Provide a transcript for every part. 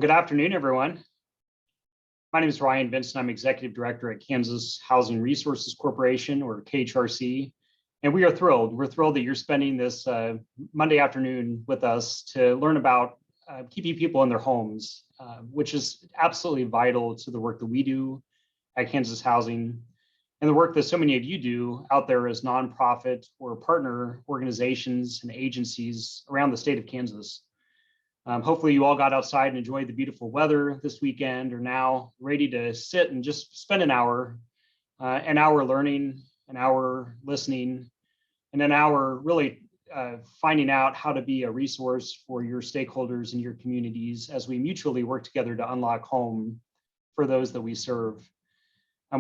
Good afternoon, everyone. My name is Ryan Benson. I'm Executive Director at Kansas Housing Resources Corporation, or KHRC, and we are thrilled. We're thrilled that you're spending this Monday afternoon with us to learn about keeping people in their homes, which is absolutely vital to the work that we do at Kansas Housing and the work that so many of you do out there as nonprofit or partner organizations and agencies around the state of Kansas. Hopefully you all got outside and enjoyed the beautiful weather this weekend, or now ready to sit and just spend an hour learning, an hour listening, and an hour really finding out how to be a resource for your stakeholders and your communities as we mutually work together to unlock home for those that we serve.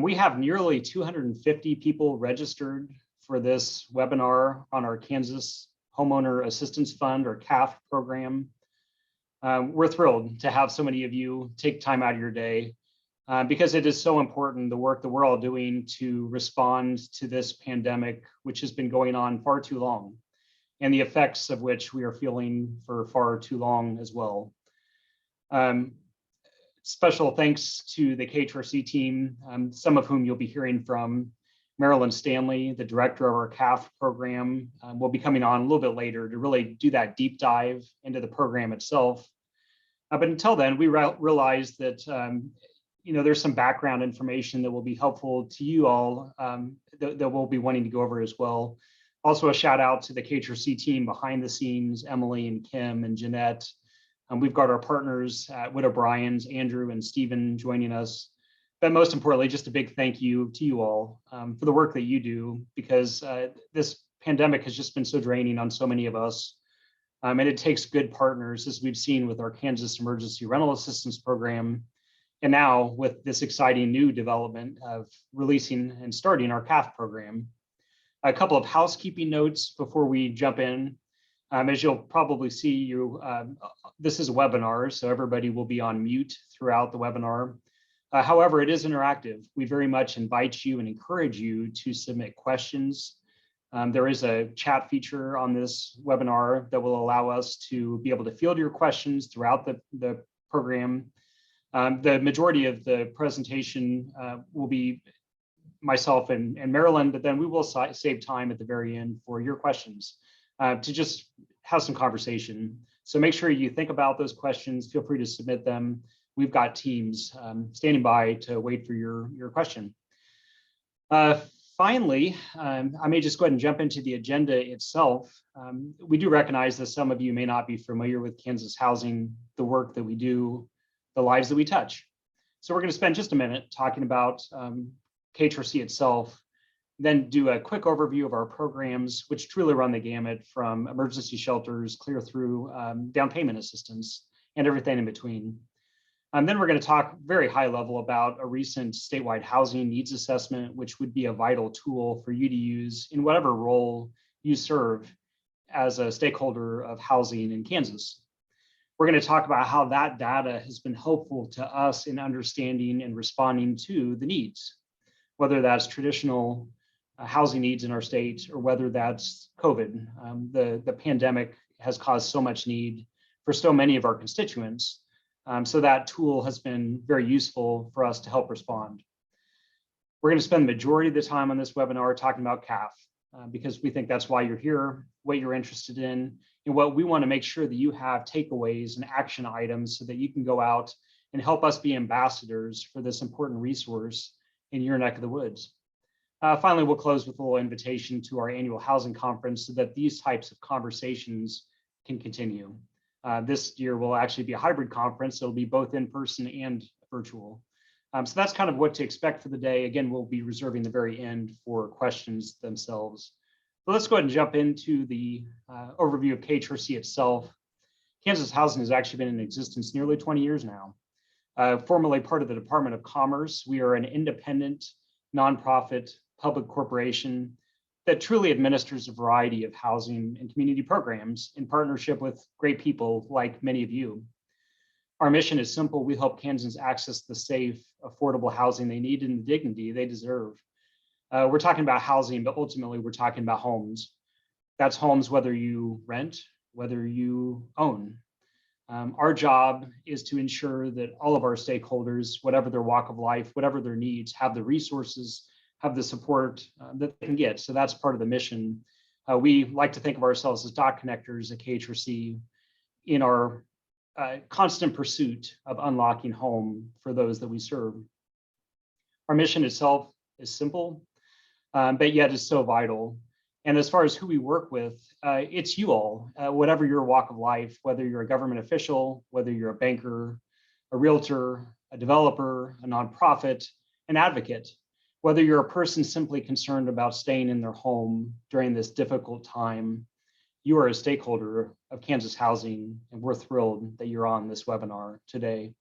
We have nearly 250 people registered for this webinar on our Kansas Homeowner Assistance Fund, or KHAF program. We're thrilled to have so many of you take time out of your day because it is so important, the work that we're all doing to respond to this pandemic, which has been going on far too long, and the effects of which we are feeling for far too long as well. Special thanks to the KHRC team, some of whom you'll be hearing from. Marilyn Stanley, the director of our KHAF program, will be coming on a little bit later to really do that deep dive into the program itself. But until then, we realized that there's some background information that will be helpful to you all that we'll be wanting to go over as well. Also, a shout out to the KHRC team behind the scenes, Emily and Kim and Jeanette. We've got our partners at Widow Bryan's, Andrew and Stephen, joining us. But most importantly, just a big thank you to you all for the work that you do, because this pandemic has just been so draining on so many of us. And it takes good partners, as we've seen with our Kansas Emergency Rental Assistance Program, and now with this exciting new development of releasing and starting our KHAF program. A couple of housekeeping notes before we jump in. As you'll probably see, this is a webinar, so everybody will be on mute throughout the webinar. However, it is interactive. We very much invite you and encourage you to submit questions. There is a chat feature on this webinar that will allow us to be able to field your questions throughout the program. The majority of the presentation will be myself and Marilyn, but then we will save time at the very end for your questions to just have some conversation. So make sure you think about those questions. Feel free to submit them. We've got teams standing by to wait for your question. Finally, I may just go ahead and jump into the agenda itself. We do recognize that some of you may not be familiar with Kansas Housing, the work that we do, the lives that we touch. So we're going to spend just a minute talking about KHRC itself, then do a quick overview of our programs, which truly run the gamut from emergency shelters clear through down payment assistance and everything in between. Then we're going to talk very high level about a recent statewide housing needs assessment, which would be a vital tool for you to use in whatever role you serve as a stakeholder of housing in Kansas. We're going to talk about how that data has been helpful to us in understanding and responding to the needs, whether that's traditional housing needs in our state or whether that's COVID. The pandemic has caused so much need for so many of our constituents. So that tool has been very useful for us to help respond. We're going to spend the majority of the time on this webinar talking about KHAF because we think that's why you're here, what you're interested in, and what we want to make sure that you have takeaways and action items so that you can go out and help us be ambassadors for this important resource in your neck of the woods. Finally, we'll close with a little invitation to our annual housing conference so that these types of conversations can continue. This year will actually be a hybrid conference. So it'll be both in person and virtual. So that's kind of what to expect for the day. Again, we'll be reserving the very end for questions themselves. So let's go ahead and jump into the overview of KHRC itself. Kansas Housing has actually been in existence nearly 20 years now. Formerly part of the Department of Commerce, we are an independent, nonprofit, public corporation that truly administers a variety of housing and community programs in partnership with great people like many of you. Our mission is simple. We help Kansans access the safe, affordable housing they need and the dignity they deserve. We're talking about housing, but ultimately we're talking about homes. That's homes whether you rent, whether you own. Our job is to ensure that all of our stakeholders, whatever their walk of life, whatever their needs, have the resources, have the support that they can get. So that's part of the mission. We like to think of ourselves as dot connectors at KHRC in our constant pursuit of unlocking home for those that we serve. Our mission itself is simple, but yet is so vital. And as far as who we work with, it's you all, whatever your walk of life, whether you're a government official, whether you're a banker, a realtor, a developer, a nonprofit, an advocate, whether you're a person simply concerned about staying in their home during this difficult time, you are a stakeholder of Kansas Housing, and we're thrilled that you're on this webinar today.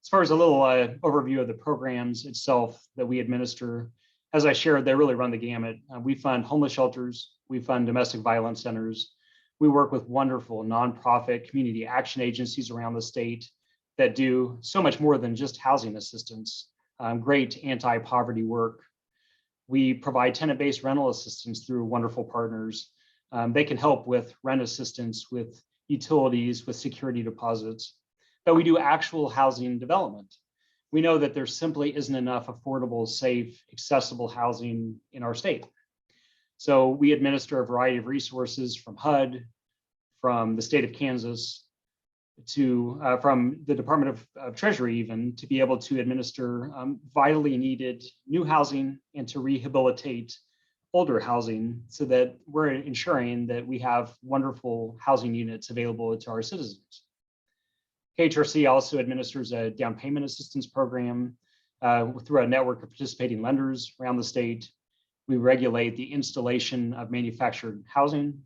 As far as a little overview of the programs itself that we administer, as I shared, they really run the gamut. We fund homeless shelters, we fund domestic violence centers. We work with wonderful nonprofit community action agencies around the state that do so much more than just housing assistance, great anti-poverty work. We provide tenant-based rental assistance through wonderful partners. They can help with rent assistance, with utilities, with security deposits. But we do actual housing development. We know that there simply isn't enough affordable, safe, accessible housing in our state. So we administer a variety of resources from HUD, from the state of Kansas, to from the Department of Treasury even, to be able to administer vitally needed new housing and to rehabilitate older housing so that we're ensuring that we have wonderful housing units available to our citizens. KHRC also administers a down payment assistance program through a network of participating lenders around the state. We regulate the installation of manufactured housing.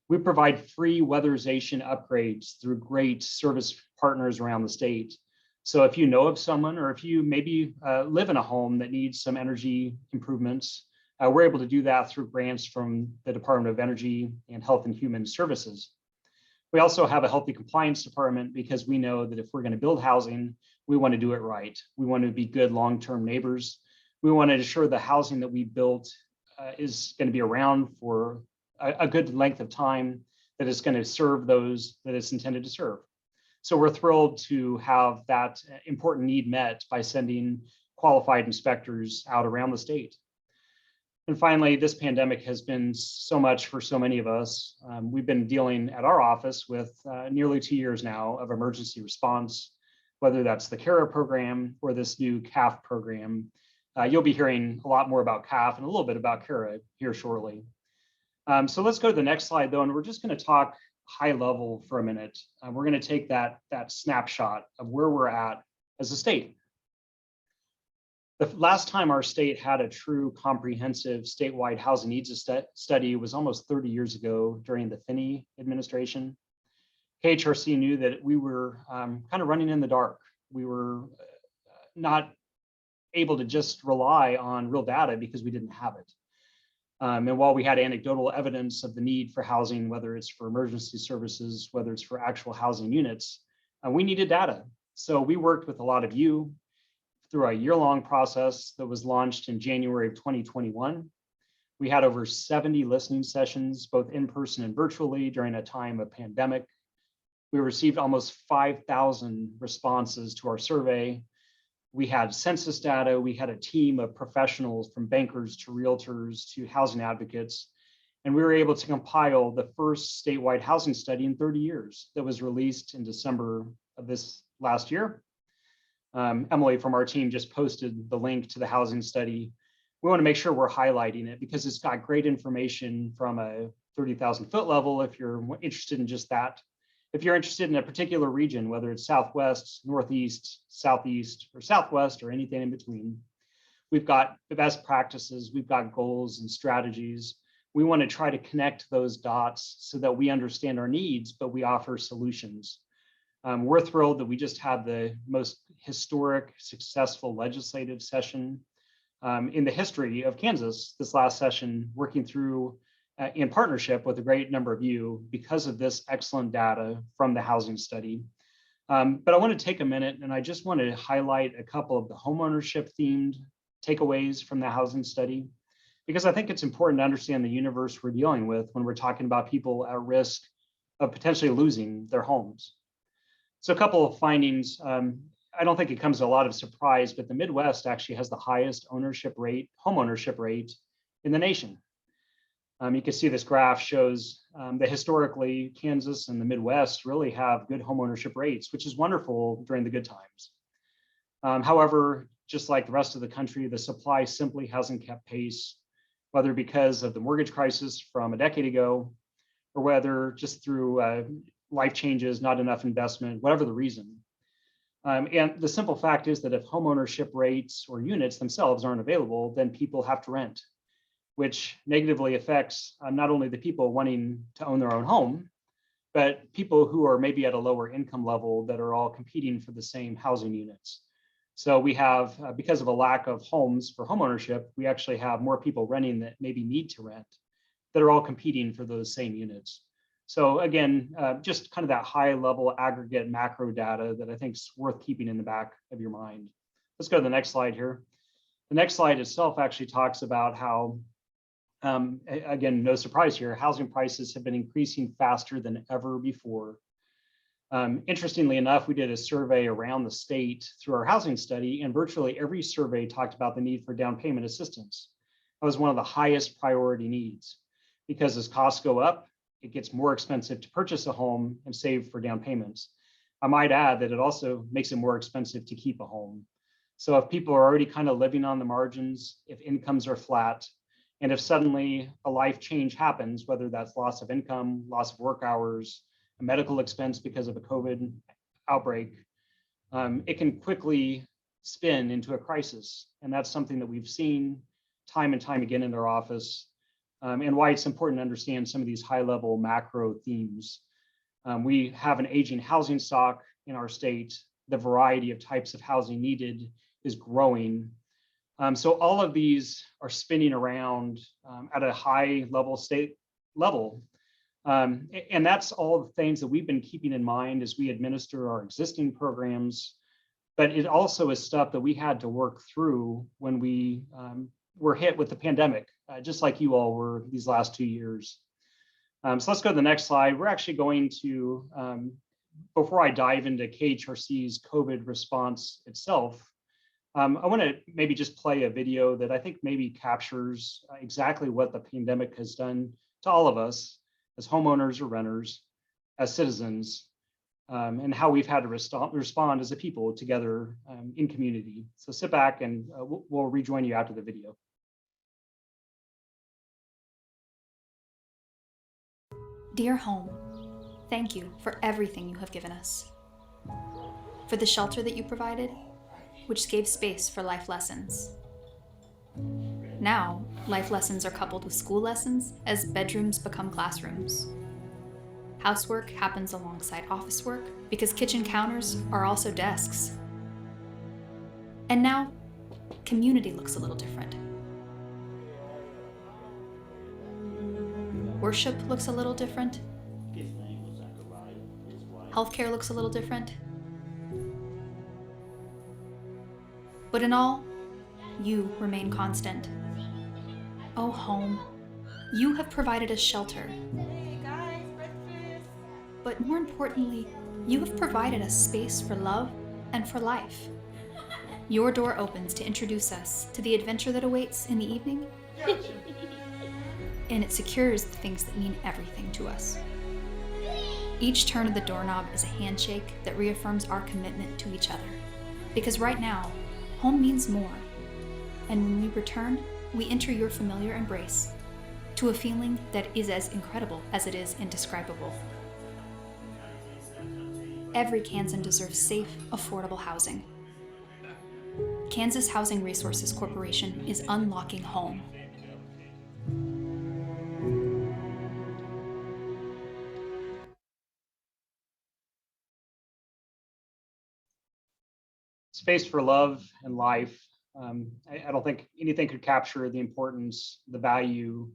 We provide free weatherization upgrades through great service partners around the state. So if you know of someone, or if you maybe live in a home that needs some energy improvements, we're able to do that through grants from the Department of Energy and Health and Human Services. We also have a healthy compliance department because we know that if we're going to build housing, we want to do it right. We want to be good long-term neighbors. We want to ensure the housing that we built is going to be around for a good length of time, that it's going to serve those that it's intended to serve. So we're thrilled to have that important need met by sending qualified inspectors out around the state. And finally, this pandemic has been so much for so many of us. We've been dealing at our office with nearly 2 years now of emergency response, whether that's the KHRC program or this new KHAF program. You'll be hearing a lot more about KHAF and a little bit about KHRC here shortly. So let's go to the next slide though, and we're just going to talk high level for a minute. We're going to take that snapshot of where we're at as a state. The last time our state had a true comprehensive statewide housing needs study was almost 30 years ago during the Finney administration. KHRC knew that we were kind of running in the dark. We were not able to just rely on real data because we didn't have it. And while we had anecdotal evidence of the need for housing, whether it's for emergency services, whether it's for actual housing units, we needed data. So we worked with a lot of you through a year-long process that was launched in January of 2021. We had over 70 listening sessions, both in person and virtually, during a time of pandemic. We received almost 5,000 responses to our survey. We had census data. We had a team of professionals from bankers to realtors to housing advocates. And we were able to compile the first statewide housing study in 30 years that was released in December of this last year. Emily from our team just posted the link to the housing study. We want to make sure we're highlighting it because it's got great information from a 30,000 foot level if you're interested in just that. If you're interested in a particular region, whether it's Southwest, Northeast, Southeast, or Southwest, or anything in between, we've got the best practices, we've got goals and strategies. We want to try to connect those dots so that we understand our needs, but we offer solutions. We're thrilled that we just had the most historic, successful legislative session in the history of Kansas this last session, working through in partnership with a great number of you because of this excellent data from the housing study. But I want to take a minute and I just want to highlight a couple of the homeownership themed takeaways from the housing study, because I think it's important to understand the universe we're dealing with when we're talking about people at risk of potentially losing their homes. So a couple of findings. I don't think it comes as a lot of surprise, but the Midwest actually has the highest home ownership rate in the nation. You can see this graph shows that historically Kansas and the Midwest really have good home ownership rates, which is wonderful during the good times. However, just like the rest of the country, the supply simply hasn't kept pace, whether because of the mortgage crisis from a decade ago, or whether just through life changes, not enough investment, whatever the reason. And the simple fact is that if home ownership rates or units themselves aren't available, then people have to rent, which negatively affects not only the people wanting to own their own home, but people who are maybe at a lower income level that are all competing for the same housing units. So we have, because of a lack of homes for homeownership, we actually have more people renting that maybe need to rent that are all competing for those same units. So again, just kind of that high level aggregate macro data that I think is worth keeping in the back of your mind. Let's go to the next slide here. The next slide itself actually talks about how, again, no surprise here, housing prices have been increasing faster than ever before. Interestingly enough, we did a survey around the state through our housing study, and virtually every survey talked about the need for down payment assistance. That was one of the highest priority needs, because as costs go up, it gets more expensive to purchase a home and save for down payments. I might add that it also makes it more expensive to keep a home. So if people are already kind of living on the margins, if incomes are flat, and if suddenly a life change happens, whether that's loss of income, loss of work hours, a medical expense because of a COVID outbreak, it can quickly spin into a crisis. And that's something that we've seen time and time again in our office, and why it's important to understand some of these high-level macro themes. We have an aging housing stock in our state. The variety of types of housing needed is growing. So all of these are spinning around at a high level state level. And that's all the things that we've been keeping in mind as we administer our existing programs. But it also is stuff that we had to work through when we were hit with the pandemic, just like you all were these last 2 years. So let's go to the next slide. We're actually going to, before I dive into KHRC's COVID response itself, I want to maybe just play a video that I think maybe captures exactly what the pandemic has done to all of us as homeowners or renters, as citizens, and how we've had to respond as a people together in community. So sit back and we'll rejoin you after the video. Dear home, thank you for everything you have given us. For the shelter that you provided, which gave space for life lessons. Now, life lessons are coupled with school lessons as bedrooms become classrooms. Housework happens alongside office work because kitchen counters are also desks. And now, community looks a little different. Worship looks a little different. Healthcare looks a little different. But in all, you remain constant. Oh, home, you have provided us shelter. Hey guys, breakfast. But more importantly, you have provided us space for love and for life. Your door opens to introduce us to the adventure that awaits in the evening, and it secures the things that mean everything to us. Each turn of the doorknob is a handshake that reaffirms our commitment to each other. Because right now, home means more. And when we return, we enter your familiar embrace to a feeling that is as incredible as it is indescribable. Every Kansan deserves safe, affordable housing. Kansas Housing Resources Corporation is unlocking home. Space for love and life. I don't think anything could capture the importance, the value,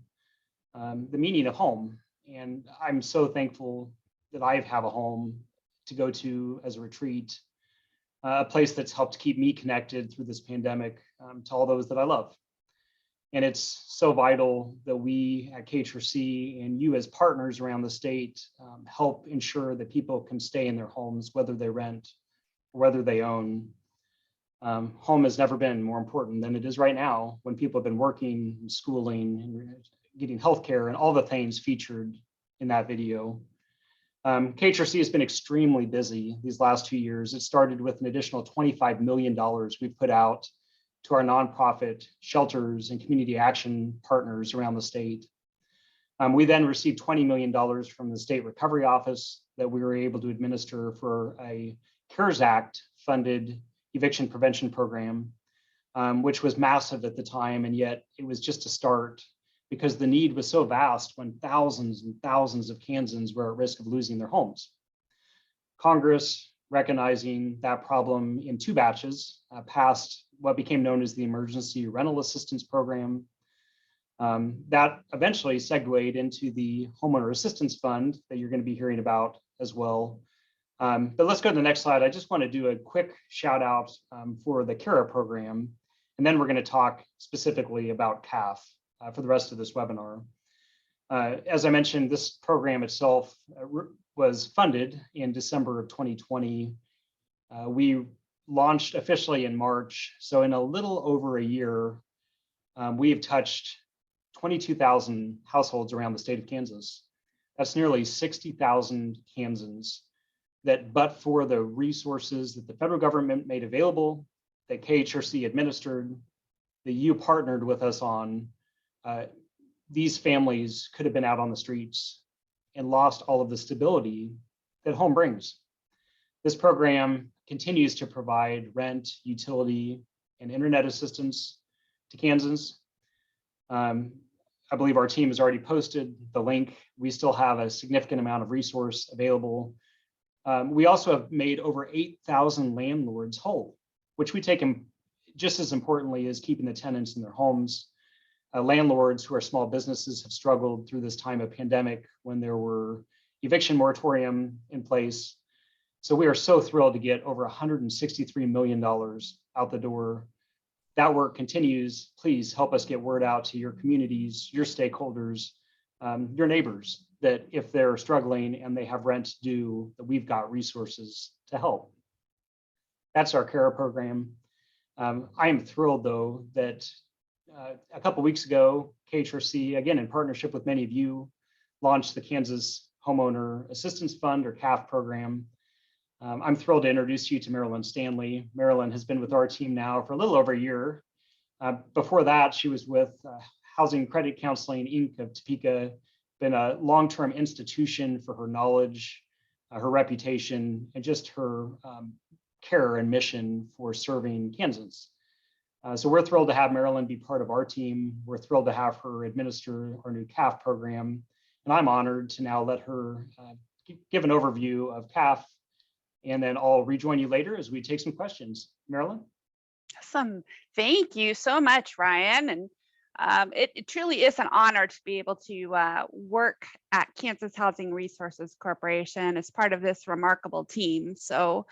the meaning of home. And I'm so thankful that I have a home to go to as a retreat, a place that's helped keep me connected through this pandemic to all those that I love. And it's so vital that we at KHRC and you as partners around the state help ensure that people can stay in their homes, whether they rent or whether they own. Home has never been more important than it is right now when people have been working, and schooling, and getting healthcare and all the things featured in that video. KHRC has been extremely busy these last 2 years. It started with an additional $25 million we've put out to our nonprofit shelters and community action partners around the state. We then received $20 million from the State Recovery Office that we were able to administer for a CARES Act funded eviction prevention program, which was massive at the time, and yet it was just a start because the need was so vast when thousands and thousands of Kansans were at risk of losing their homes. Congress, recognizing that problem in 2 batches, passed what became known as the Emergency Rental Assistance Program. That eventually segued into the Homeowner Assistance Fund that you're going to be hearing about as well. But let's go to the next slide. I just want to do a quick shout out for the CARA program, and then we're going to talk specifically about KHAF for the rest of this webinar. As I mentioned, this program itself was funded in December of 2020. We launched officially in March. So in a little over a year, we have touched 22,000 households around the state of Kansas. That's nearly 60,000 Kansans that, but for the resources that the federal government made available, that KHRC administered, that you partnered with us on, these families could have been out on the streets and lost all of the stability that home brings. This program continues to provide rent, utility, and internet assistance to Kansans. I believe our team has already posted the link. We still have a significant amount of resource available. We also have made over 8,000 landlords whole, which we take just as importantly as keeping the tenants in their homes. Landlords who are small businesses have struggled through this time of pandemic when there were eviction moratorium in place. So we are so thrilled to get over $163 million out the door. That work continues. Please help us get word out to your communities, your stakeholders, your neighbors, that if they're struggling and they have rent due, that we've got resources to help. That's our CARA program. I am thrilled, though, that a couple of weeks ago, KHRC, again, in partnership with many of you, launched the Kansas Homeowner Assistance Fund, or KHAF program. I'm thrilled to introduce you to Marilyn Stanley. Marilyn has been with our team now for a little over a year. Before that, she was with Housing Credit Counseling, Inc. of Topeka, been a long-term institution for her knowledge, her reputation, and just her care and mission for serving Kansans. So we're thrilled to have Marilyn be part of our team. We're thrilled to have her administer our new KHAF program. And I'm honored to now let her give an overview of KHAF, and then I'll rejoin you later as we take some questions. Marilyn? Awesome. Thank you so much, Ryan. And it truly is an honor to be able to work at Kansas Housing Resources Corporation as part of this remarkable team. So,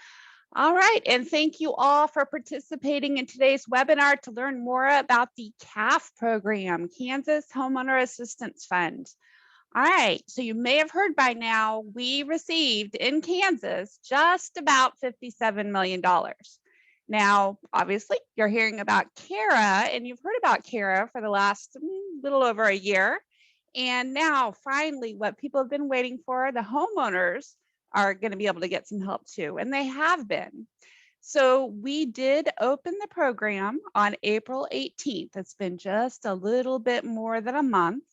all right. And thank you all for participating in today's webinar to learn more about the KHAF program, Kansas Homeowner Assistance Fund. All right, so you may have heard by now, we received in Kansas just about $57 million. Now, obviously, you're hearing about CARA, and you've heard about CARA for the last little over a year. And now, finally, what people have been waiting for, the homeowners are going to be able to get some help too, and they have been. So we did open the program on April 18th. It's been just a little bit more than a month.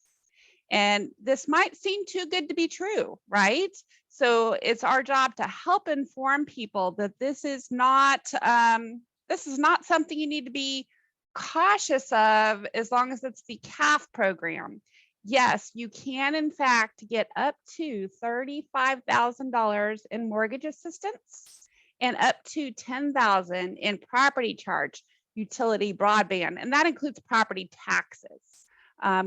And this might seem too good to be true, right? So it's our job to help inform people that this is not something you need to be cautious of as long as it's the KHAF program. Yes, you can in fact get up to $35,000 in mortgage assistance and up to $10,000 in property charge, utility, broadband, and that includes property taxes.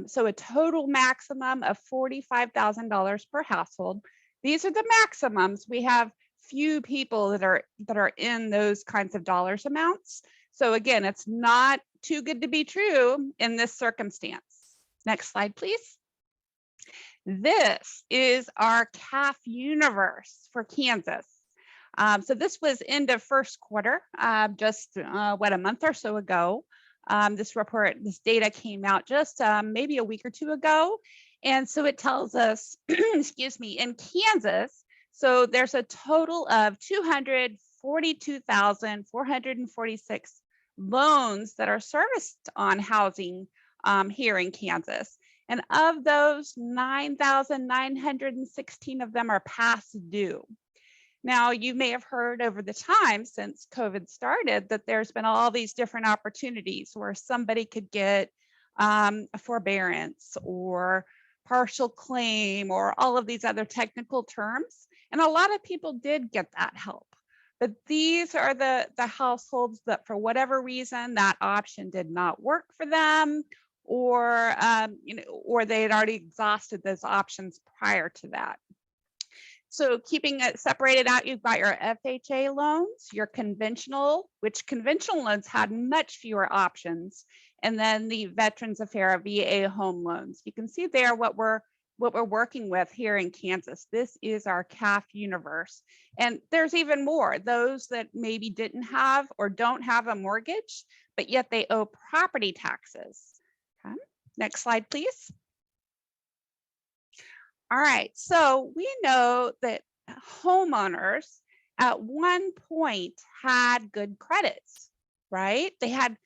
So a total maximum of $45,000 per household. These are the maximums. We have few people that are in those kinds of dollars amounts. So again, it's not too good to be true in this circumstance. Next slide, please. This is our KHAF universe for Kansas. So this was end of first quarter, just a month or so ago. This data came out just maybe a week or two ago. And so it tells us, excuse me, in Kansas, so there's a total of 242,446 loans that are serviced on housing here in Kansas. And of those, 9,916 of them are past due. Now, you may have heard over the time since COVID started that there's been all these different opportunities where somebody could get a forbearance or partial claim or all of these other technical terms. And a lot of people did get that help. But these are the households that for whatever reason, that option did not work for them, or or they had already exhausted those options prior to that. So keeping it separated out, you've got your FHA loans, your conventional, which conventional loans had much fewer options, and then the Veterans Affairs VA home loans. You can see there what we're working with here in Kansas. This is our KHAF universe. And there's even more, those that maybe didn't have or don't have a mortgage, but yet they owe property taxes. Okay. Next slide, please. All right, so we know that homeowners at one point had good credits, right? They had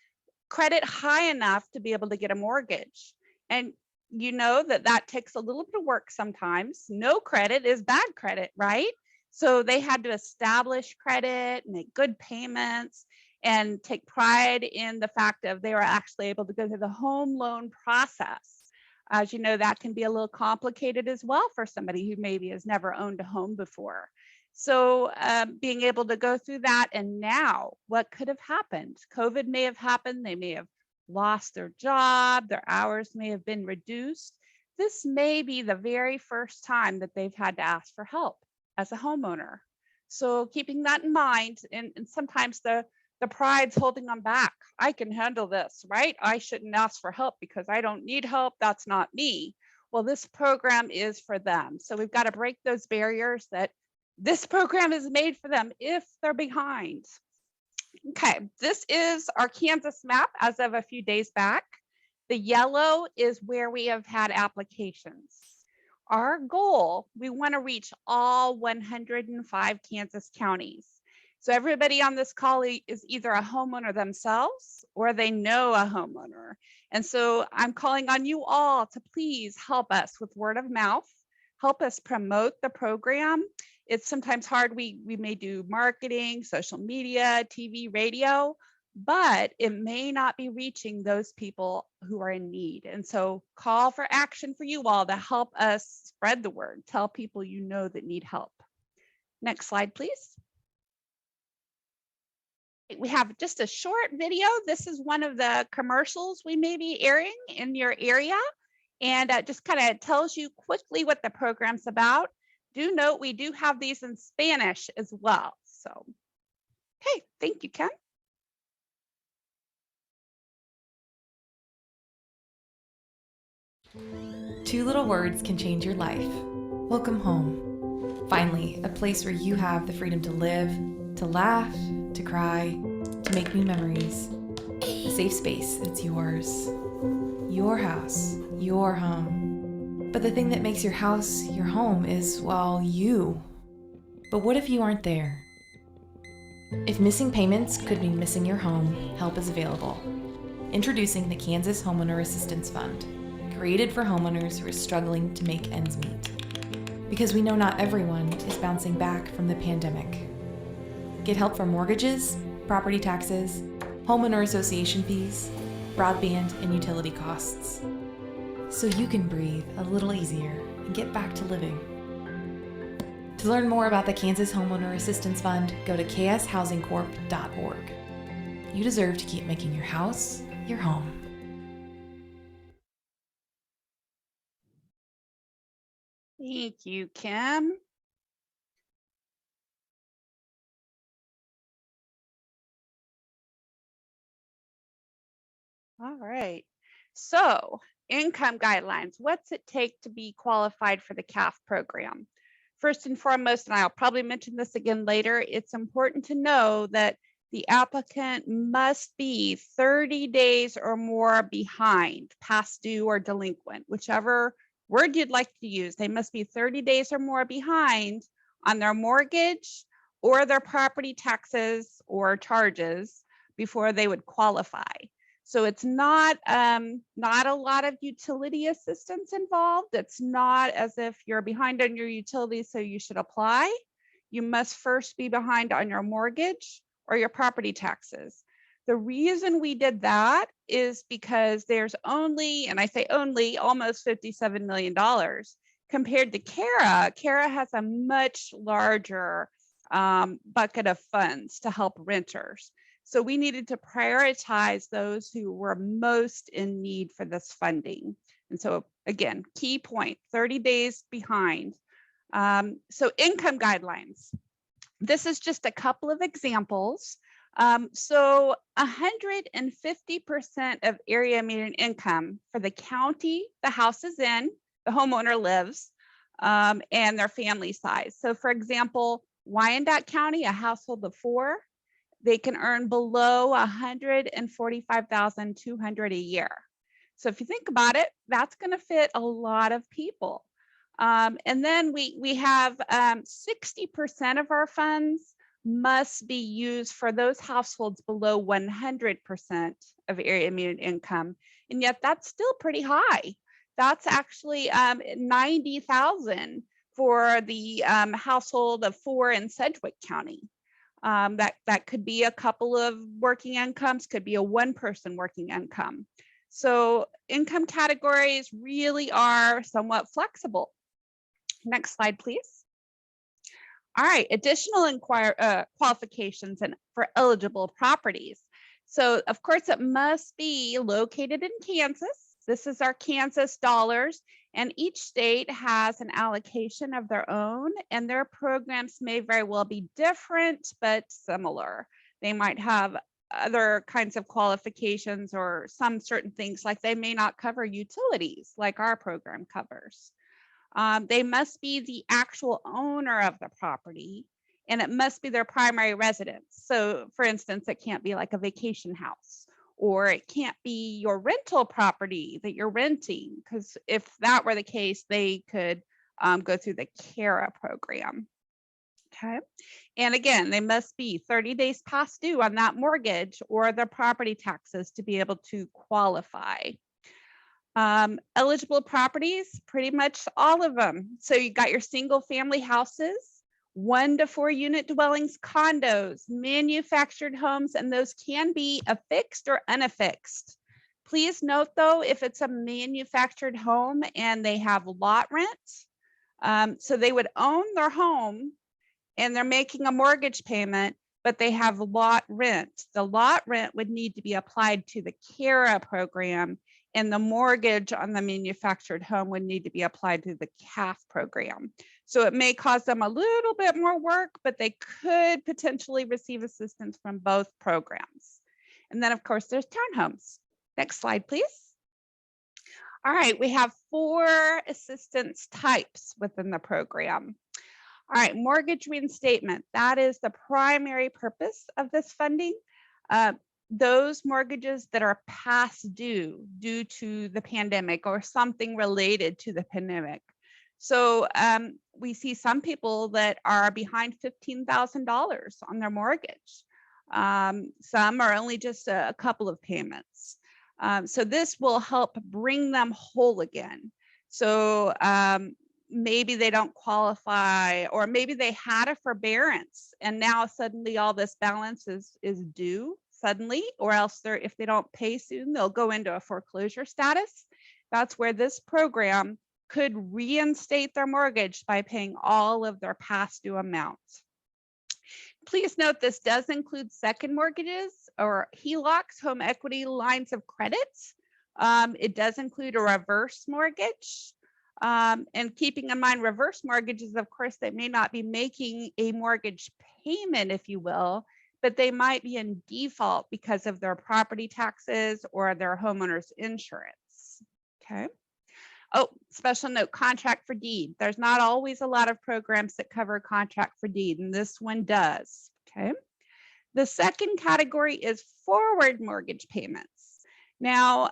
credit high enough to be able to get a mortgage. And you know that takes a little bit of work sometimes. No credit is bad credit, right? So they had to establish credit, make good payments, and take pride in the fact of they were actually able to go through the home loan process. As you know, that can be a little complicated as well for somebody who maybe has never owned a home before. So being able to go through that, and now what could have happened? COVID may have happened. They may have lost their job. Their hours may have been reduced. This may be the very first time that they've had to ask for help as a homeowner. So keeping that in mind, and sometimes the pride's holding them back. I can handle this, right? I shouldn't ask for help because I don't need help. That's not me. Well, this program is for them. So we've got to break those barriers that this program is made for them if they're behind. Okay, this is our Kansas map as of a few days back. The yellow is where we have had applications. Our goal, we want to reach all 105 Kansas counties. So everybody on this call is either a homeowner themselves or they know a homeowner. And so I'm calling on you all to please help us with word of mouth, help us promote the program. It's sometimes hard. We may do marketing, social media, TV, radio, but it may not be reaching those people who are in need. And so call for action for you all to help us spread the word. Tell people you know that need help. Next slide, please. We have just a short video. This is one of the commercials we may be airing in your area, and just kind of tells you quickly what the program's about. Do note we do have these in Spanish as well. So, okay, thank you, Ken. Two little words can change your life. Welcome home. Finally, a place where you have the freedom to live, to laugh, to cry, to make new memories. A safe space that's yours. Your house, your home. But the thing that makes your house your home is, well, you. But what if you aren't there? If missing payments could mean missing your home, help is available. Introducing the Kansas Homeowner Assistance Fund, created for homeowners who are struggling to make ends meet. Because we know not everyone is bouncing back from the pandemic. Get help for mortgages, property taxes, homeowner association fees, broadband, and utility costs. So you can breathe a little easier and get back to living. To learn more about the Kansas Homeowner Assistance Fund, go to kshousingcorp.org. You deserve to keep making your house your home. Thank you, Kim. All right. So income guidelines. What's it take to be qualified for the KHAF program? First and foremost, and I'll probably mention this again later, it's important to know that the applicant must be 30 days or more behind, past due or delinquent, whichever word you'd like to use. They must be 30 days or more behind on their mortgage or their property taxes or charges before they would qualify. So it's not a lot of utility assistance involved. It's not as if you're behind on your utilities, so you should apply. You must first be behind on your mortgage or your property taxes. The reason we did that is because there's only, and I say only, almost $57 million compared to KHRA. KHRA has a much larger bucket of funds to help renters. So we needed to prioritize those who were most in need for this funding. And so again, key point, 30 days behind. So income guidelines. This is just a couple of examples. So 150% of area median income for the county the house is in, the homeowner lives, and their family size. So for example, Wyandotte County, a household of 4, they can earn below $145,200 a year. So if you think about it, that's going to fit a lot of people. And then we have 60% of our funds must be used for those households below 100% of area median income. And yet that's still pretty high. That's actually 90,000 for the household of 4 in Sedgwick County. That could be a couple of working incomes, could be a 1-person working income. So income categories really are somewhat flexible. Next slide, please. All right, additional qualifications and for eligible properties. So of course it must be located in Kansas. This is our Kansas dollars, and each state has an allocation of their own, and their programs may very well be different but similar. They might have other kinds of qualifications or some certain things, like they may not cover utilities like our program covers. They must be the actual owner of the property, and it must be their primary residence. So for instance, it can't be like a vacation house, or it can't be your rental property that you're renting, because if that were the case, they could go through the KHRA program. Okay. And again, they must be 30 days past due on that mortgage or their property taxes to be able to qualify. Eligible properties, pretty much all of them. So you got your single family houses, 1 to 4 unit dwellings, condos, manufactured homes, and those can be affixed or unaffixed. Please note though, if it's a manufactured home and they have lot rent, so they would own their home and they're making a mortgage payment, but they have lot rent. The lot rent would need to be applied to the KHRA program, and the mortgage on the manufactured home would need to be applied to the KHAF program. So it may cause them a little bit more work, but they could potentially receive assistance from both programs. And then of course there's townhomes. Next slide, please. All right, we have 4 assistance types within the program. All right, mortgage reinstatement. That is the primary purpose of this funding. Those mortgages that are past due to the pandemic or something related to the pandemic. So we see some people that are behind $15,000 on their mortgage. Some are only just a couple of payments. So this will help bring them whole again. So maybe they don't qualify, or maybe they had a forbearance and now suddenly all this balance is due suddenly, or else if they don't pay soon, they'll go into a foreclosure status. That's where this program could reinstate their mortgage by paying all of their past due amounts. Please note this does include second mortgages or HELOCs, home equity lines of credit. It does include a reverse mortgage. And keeping in mind reverse mortgages, of course, they may not be making a mortgage payment, if you will, but they might be in default because of their property taxes or their homeowner's insurance. Okay. Oh, special note, contract for deed. There's not always a lot of programs that cover contract for deed, and this one does. Okay. The second category is forward mortgage payments. Now,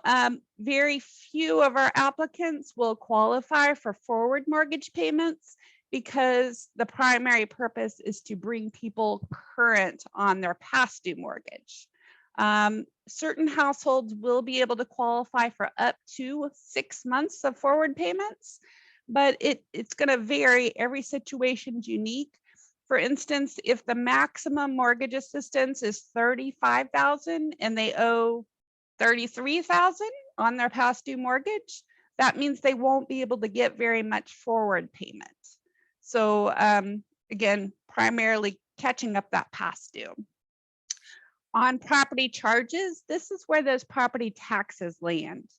very few of our applicants will qualify for forward mortgage payments because the primary purpose is to bring people current on their past due mortgage. Certain households will be able to qualify for up to 6 months of forward payments, but it's going to vary. Every situation's unique. For instance, if the maximum mortgage assistance is $35,000 and they owe $33,000 on their past due mortgage, that means they won't be able to get very much forward payment. So again, primarily catching up that past due. On property charges, this is where those property taxes land.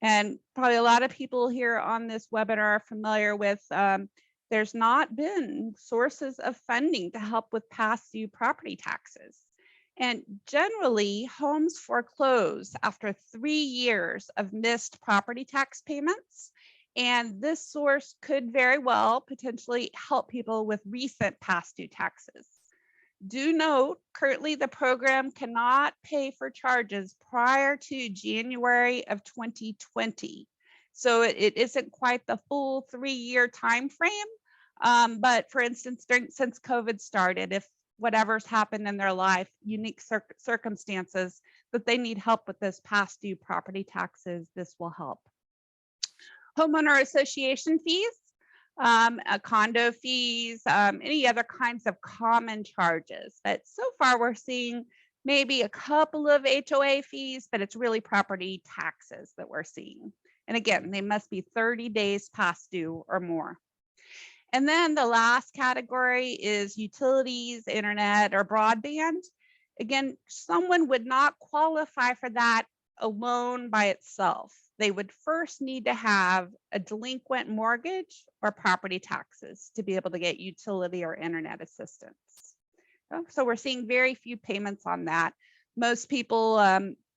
And probably a lot of people here on this webinar are familiar with there's not been sources of funding to help with past due property taxes. And generally, homes foreclose after 3 years of missed property tax payments. And this source could very well potentially help people with recent past due taxes. Do note, currently the program cannot pay for charges prior to January of 2020. So it isn't quite the full 3-year time frame. But for instance, since COVID started, if whatever's happened in their life, unique circumstances that they need help with this past due property taxes, this will help. Homeowner association fees, condo fees, any other kinds of common charges. But so far we're seeing maybe a couple of HOA fees, but it's really property taxes that we're seeing. And again, they must be 30 days past due or more. And then the last category is utilities, internet, or broadband. Again, someone would not qualify for that alone by itself. They would first need to have a delinquent mortgage or property taxes to be able to get utility or internet assistance. So we're seeing very few payments on that. Most people,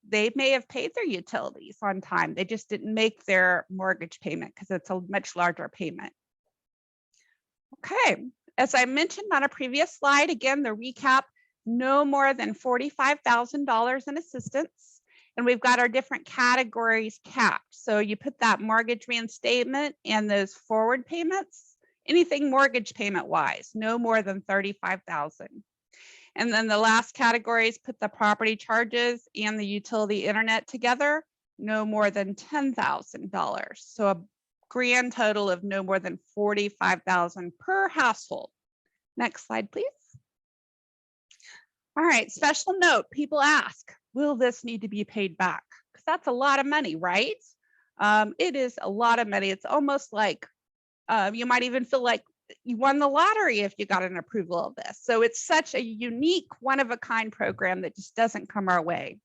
they may have paid their utilities on time. They just didn't make their mortgage payment because it's a much larger payment. Okay, as I mentioned on a previous slide, again, the recap, no more than $45,000 in assistance. And we've got our different categories capped. So you put that mortgage reinstatement and those forward payments, anything mortgage payment wise, no more than $35,000. And then the last categories, put the property charges and the utility internet together, no more than $10,000. So a grand total of no more than $45,000 per household. Next slide, please. All right, special note, people ask, will this need to be paid back? Because that's a lot of money, right? It is a lot of money. It's almost like you might even feel like you won the lottery if you got an approval of this. So it's such a unique, one-of-a-kind program that just doesn't come our way.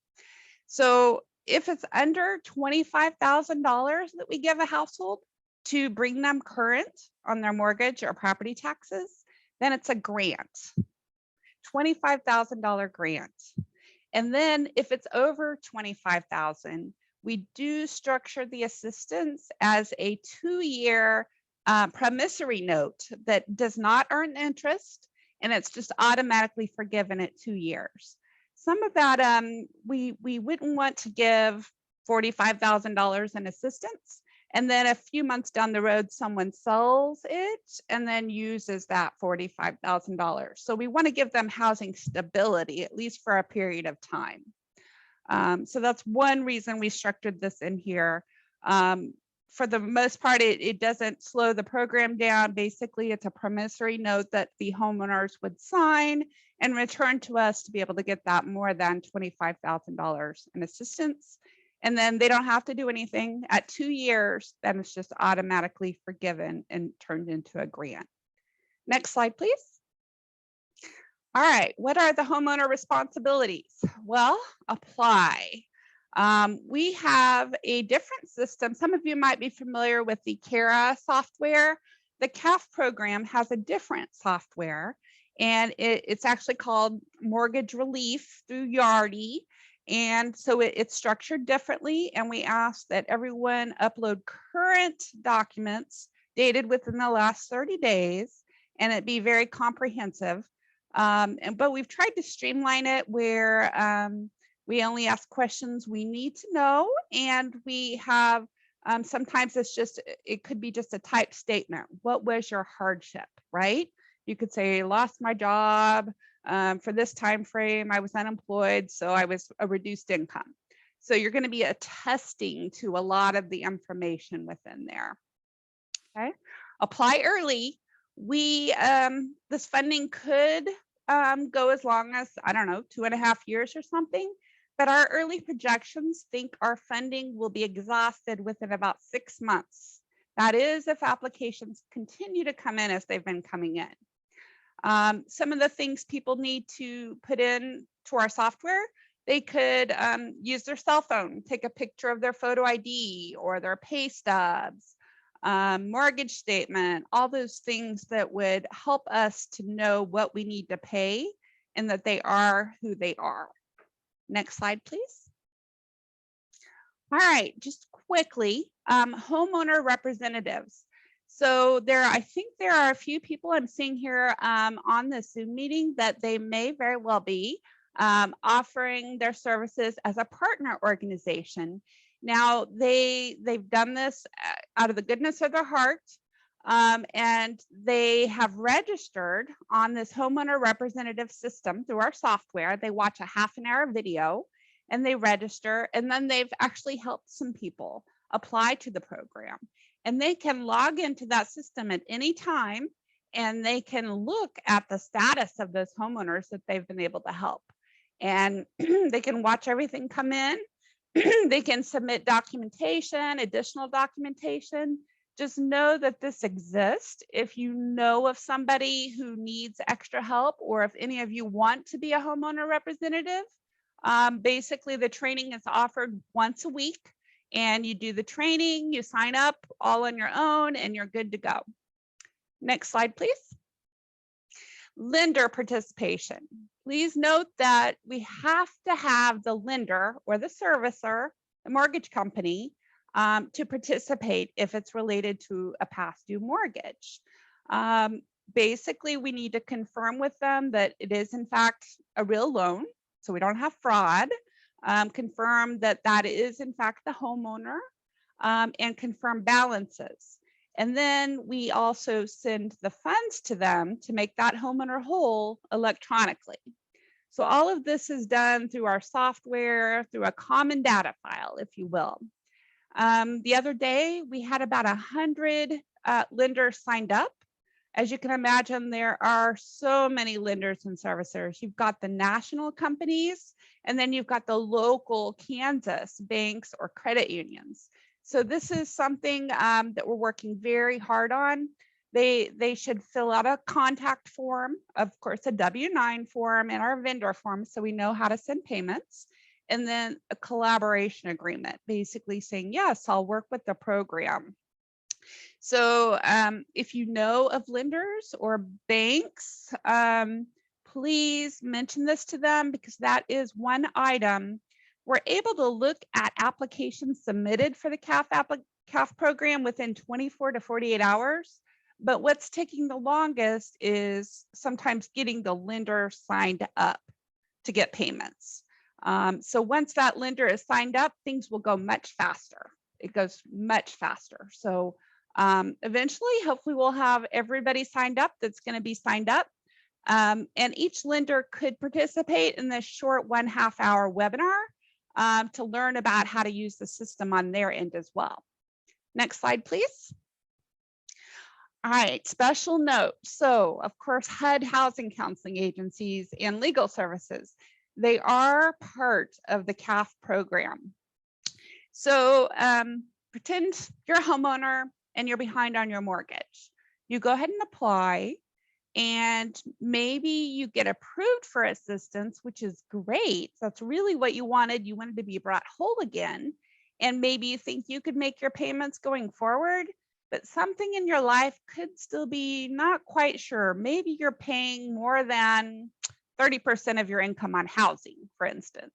So if it's under $25,000 that we give a household to bring them current on their mortgage or property taxes, then it's a grant, $25,000 grant. And then if it's over $25,000, we do structure the assistance as a 2-year promissory note that does not earn interest, and it's just automatically forgiven at 2 years. Some of that, we wouldn't want to give $45,000 in assistance, and then a few months down the road, someone sells it and then uses that $45,000. So we want to give them housing stability, at least for a period of time. So that's one reason we structured this in here. For the most part, it doesn't slow the program down. Basically, it's a promissory note that the homeowners would sign and return to us to be able to get that more than $25,000 in assistance. And then they don't have to do anything. At 2 years, then it's just automatically forgiven and turned into a grant. Next slide, please. All right, what are the homeowner responsibilities? Well, apply. We have a different system. Some of you might be familiar with the KHRC software. The KHAF program has a different software, and it's actually called mortgage relief through Yardi. And so it's structured differently. And we ask that everyone upload current documents dated within the last 30 days, and it be very comprehensive. But we've tried to streamline it where we only ask questions we need to know, and we have sometimes it could be just a type statement. What was your hardship, right? You could say, lost my job for this time frame, I was unemployed, so I was a reduced income. So you're going to be attesting to a lot of the information within there. Okay, apply early. This funding could go as long as, I don't know, 2.5 years or something. But our early projections think our funding will be exhausted within about 6 months. That is if applications continue to come in as they've been coming in. Some of the things people need to put in to our software, they could use their cell phone, take a picture of their photo ID or their pay stubs, mortgage statement, all those things that would help us to know what we need to pay and that they are who they are. Next slide, please. All right, just quickly, homeowner representatives. So I think there are a few people I'm seeing here on the Zoom meeting that they may very well be offering their services as a partner organization. Now, they've done this out of the goodness of their heart, and they have registered on this homeowner representative system through our software. They watch a half-an-hour video and they register, and then they've actually helped some people apply to the program. And they can log into that system at any time, and they can look at the status of those homeowners that they've been able to help. And they can watch everything come in. They can submit documentation, additional documentation. Just know that this exists. If you know of somebody who needs extra help, or if any of you want to be a homeowner representative, basically the training is offered once a week, and you do the training, you sign up all on your own, and you're good to go. Next slide, please. Lender participation. Please note that we have to have the lender or the servicer, the mortgage company, to participate if it's related to a past due mortgage. Basically, we need to confirm with them that it is in fact a real loan, so we don't have fraud. Confirm that that is in fact the homeowner, and confirm balances. And then we also send the funds to them to make that homeowner whole electronically. So all of this is done through our software, through a common data file, if you will. The other day, we had about 100 lenders signed up. As you can imagine, there are so many lenders and servicers. You've got the national companies, and then you've got the local Kansas banks or credit unions. So this is something that we're working very hard on. They should fill out a contact form, of course, a W-9 form and our vendor form, so we know how to send payments. And then a collaboration agreement, basically saying, yes, I'll work with the program. So if you know of lenders or banks, please mention this to them, because that is one item. We're able to look at applications submitted for the KHAF program within 24 to 48 hours. But what's taking the longest is sometimes getting the lender signed up to get payments. So once that lender is signed up, things will go much faster. It goes much faster. So eventually, hopefully we'll have everybody signed up that's going to be signed up. And each lender could participate in this short 1.5 hour webinar to learn about how to use the system on their end as well. Next slide, please. All right, special note. So of course, HUD housing counseling agencies and legal services, they are part of the KHAF program. So pretend you're a homeowner and you're behind on your mortgage. You go ahead and apply, and maybe you get approved for assistance, which is great. That's really what you wanted. You wanted to be brought whole again. And maybe you think you could make your payments going forward. but something in your life could still be not quite sure. Maybe you're paying more than 30% of your income on housing, for instance.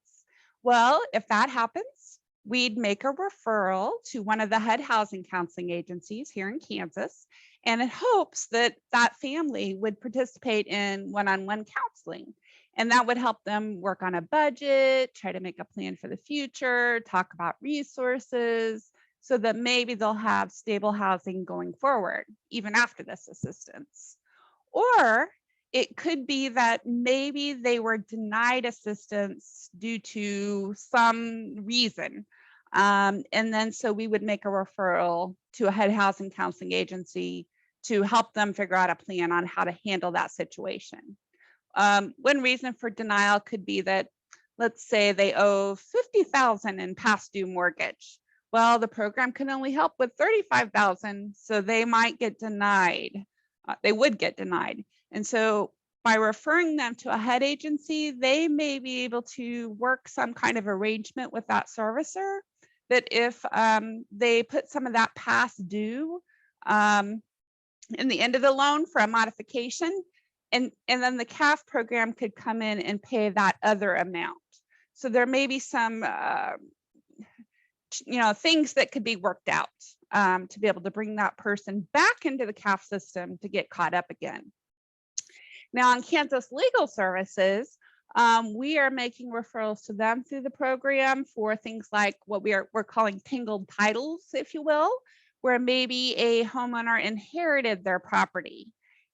Well, if that happens, we'd make a referral to one of the HUD housing counseling agencies here in Kansas, and in hopes that that family would participate in one-on-one counseling. And that would help them work on a budget, try to make a plan for the future, talk about resources, so that maybe they'll have stable housing going forward, even after this assistance. Or it could be that maybe they were denied assistance due to some reason. And then so we would make a referral to a HUD housing counseling agency to help them figure out a plan on how to handle that situation. One reason for denial could be that, let's say they owe $50,000 in past due mortgage. Well, the program can only help with $35,000, so they might get denied. They would get denied. And so by referring them to a HUD agency, they may be able to work some kind of arrangement with that servicer that if they put some of that past due in the end of the loan for a modification, and then the KHAF program could come in and pay that other amount. So there may be some things that could be worked out to be able to bring that person back into the KHAF system to get caught up again. Now on Kansas Legal Services, we are making referrals to them through the program for things like what we're calling tangled titles, if you will, where maybe a homeowner inherited their property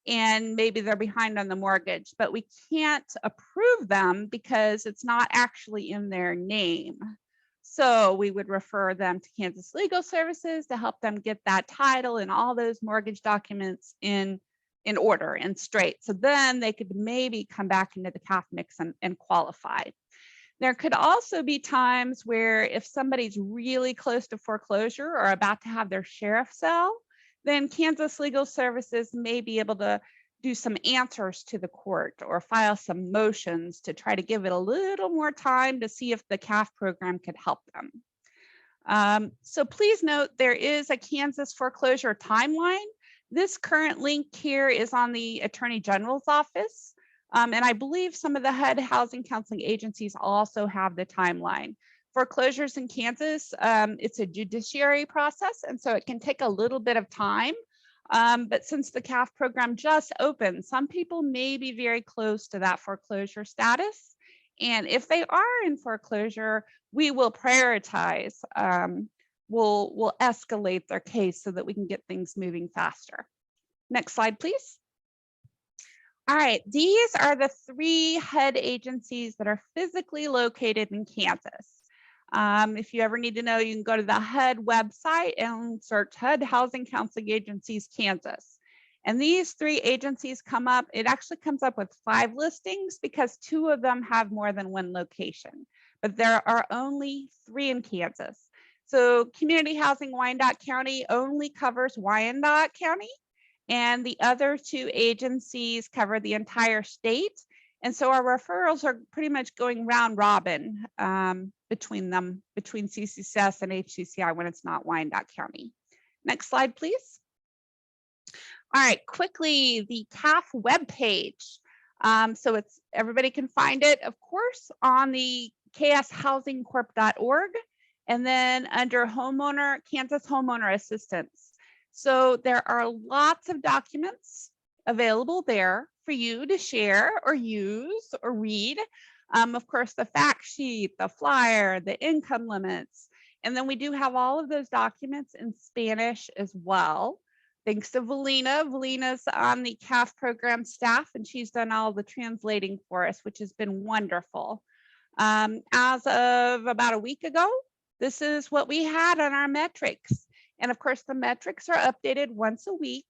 and maybe they're behind on the mortgage, but we can't approve them because it's not actually in their name. So we would refer them to Kansas Legal Services to help them get that title and all those mortgage documents in order and straight. So then they could maybe come back into the KHAF mix and qualify. There could also be times where if somebody's really close to foreclosure or about to have their sheriff sale, then Kansas Legal Services may be able to do some answers to the court or file some motions to try to give it a little more time to see if the KHAF program could help them. So please note there is a Kansas foreclosure timeline. This current link here is on the Attorney General's office. And I believe some of the HUD housing counseling agencies also have the timeline. Foreclosures in Kansas, it's a judiciary process, and so it can take a little bit of time. But since the KHAF program just opened, some people may be very close to that foreclosure status. And if they are in foreclosure, we will prioritize, we'll escalate their case so that we can get things moving faster. Next slide, please. All right, these are the 3 HUD agencies that are physically located in Kansas. If you ever need to know, you can go to the HUD website and search HUD Housing Counseling Agencies Kansas. And these 3 agencies come up, it actually comes up with 5 listings because 2 of them have more than 1 location, but there are only 3 in Kansas. So Community Housing Wyandotte County only covers Wyandotte County, and the other 2 agencies cover the entire state. And so our referrals are pretty much going round robin between them, between CCCS and HCCI when it's not Wyandotte County. Next slide, please. All right, quickly, the KHAF webpage. So it's, everybody can find it, of course, on the kshousingcorp.org, and then under Kansas Homeowner Assistance. So there are lots of documents available there for you to share or use or read. Of course, the fact sheet, the flyer, the income limits, and then we do have all of those documents in Spanish as well. Thanks to Valina. Valina's on the KHAF program staff, and she's done all the translating for us, which has been wonderful. As of about a week ago, this is what we had on our metrics. And of course, the metrics are updated once a week.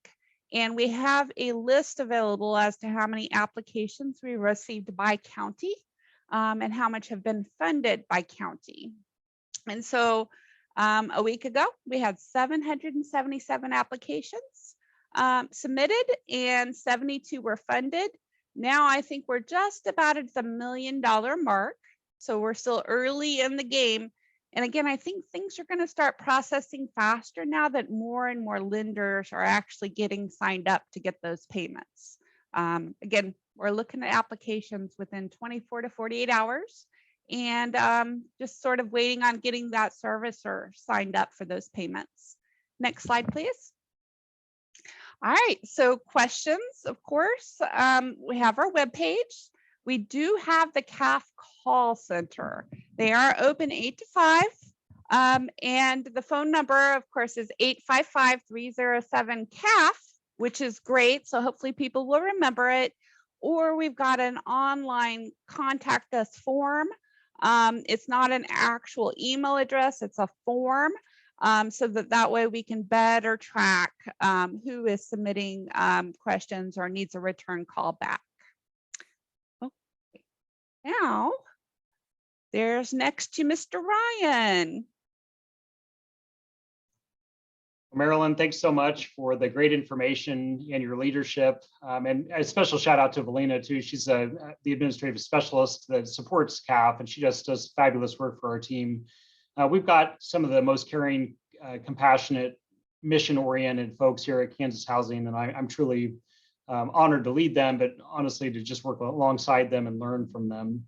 And we have a list available as to how many applications we received by county and how much have been funded by county. And so a week ago, we had 777 applications submitted and 72 were funded. Now I think we're just about at the $1 million mark. So we're still early in the game. And again, I think things are going to start processing faster now that more and more lenders are actually getting signed up to get those payments. Again, we're looking at applications within 24 to 48 hours, and just sort of waiting on getting that servicer signed up for those payments. Next slide, please. All right, so questions, of course. We have our webpage. We do have the KHAF call center. They are open 8 to 5. And the phone number, of course, is 855-307-KHAF, which is great. So hopefully people will remember it. Or we've got an online contact us form. It's not an actual email address, it's a form. So that way we can better track who is submitting questions or needs a return call back. Okay. Now, there's next to Mr. Ryan. Marilyn, thanks so much for the great information and your leadership. And a special shout out to Valina too. She's the administrative specialist that supports KHAF, and she just does fabulous work for our team. We've got some of the most caring, compassionate, mission-oriented folks here at Kansas Housing, and I'm truly honored to lead them, but honestly to just work alongside them and learn from them.